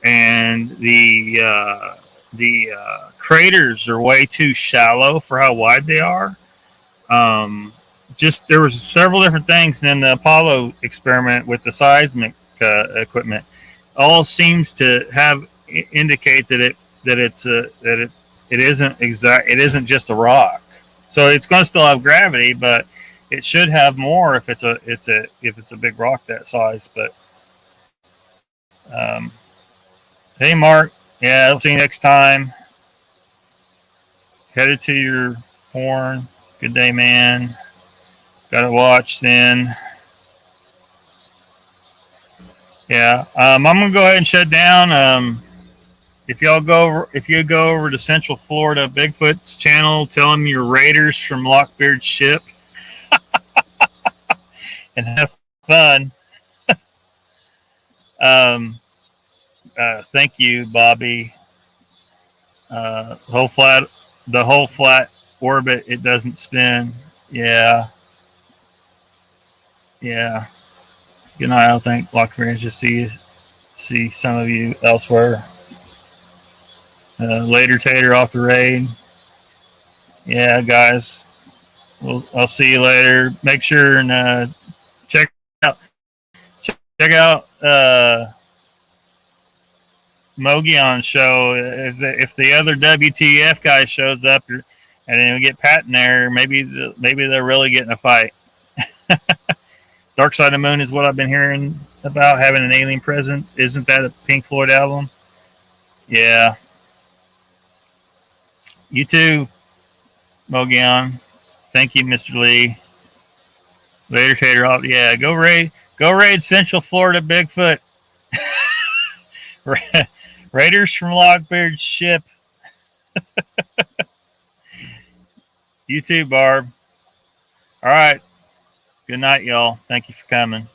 and the craters are way too shallow for how wide they are. Just there was several different things, and then the Apollo experiment with the seismic equipment all seems to have indicate that it isn't exact. It isn't just a rock, so it's going to still have gravity, but it should have more if it's a big rock that size. But hey, Mark, yeah, I'll see you next time. Headed to your horn. Good day, man. Got to watch then. Yeah, I'm gonna go ahead and shut down. If you go over to Central Florida Bigfoot's channel, tell them you're raiders from LOCKBEARD ship, and have fun. um, Thank you, Bobby. The whole flat orbit, it doesn't spin. Yeah, yeah. Good night. I think LOCKBEARD. Just see some of you elsewhere. Later, Tater off the raid. Yeah, guys. I'll see you later. Make sure and check out check out Mogollon show. If the other WTF guy shows up and then we get Pat in there, maybe they're really getting a fight. Dark Side of the Moon is what I've been hearing about, having an alien presence. Isn't that a Pink Floyd album? Yeah. You too, Mogollon. Thank you, Mr. Lee. Later, Tater. Yeah, go raid Central Florida Bigfoot. Raiders from LOCKBEARD ship. You too, Barb. All right. Good night, y'all. Thank you for coming.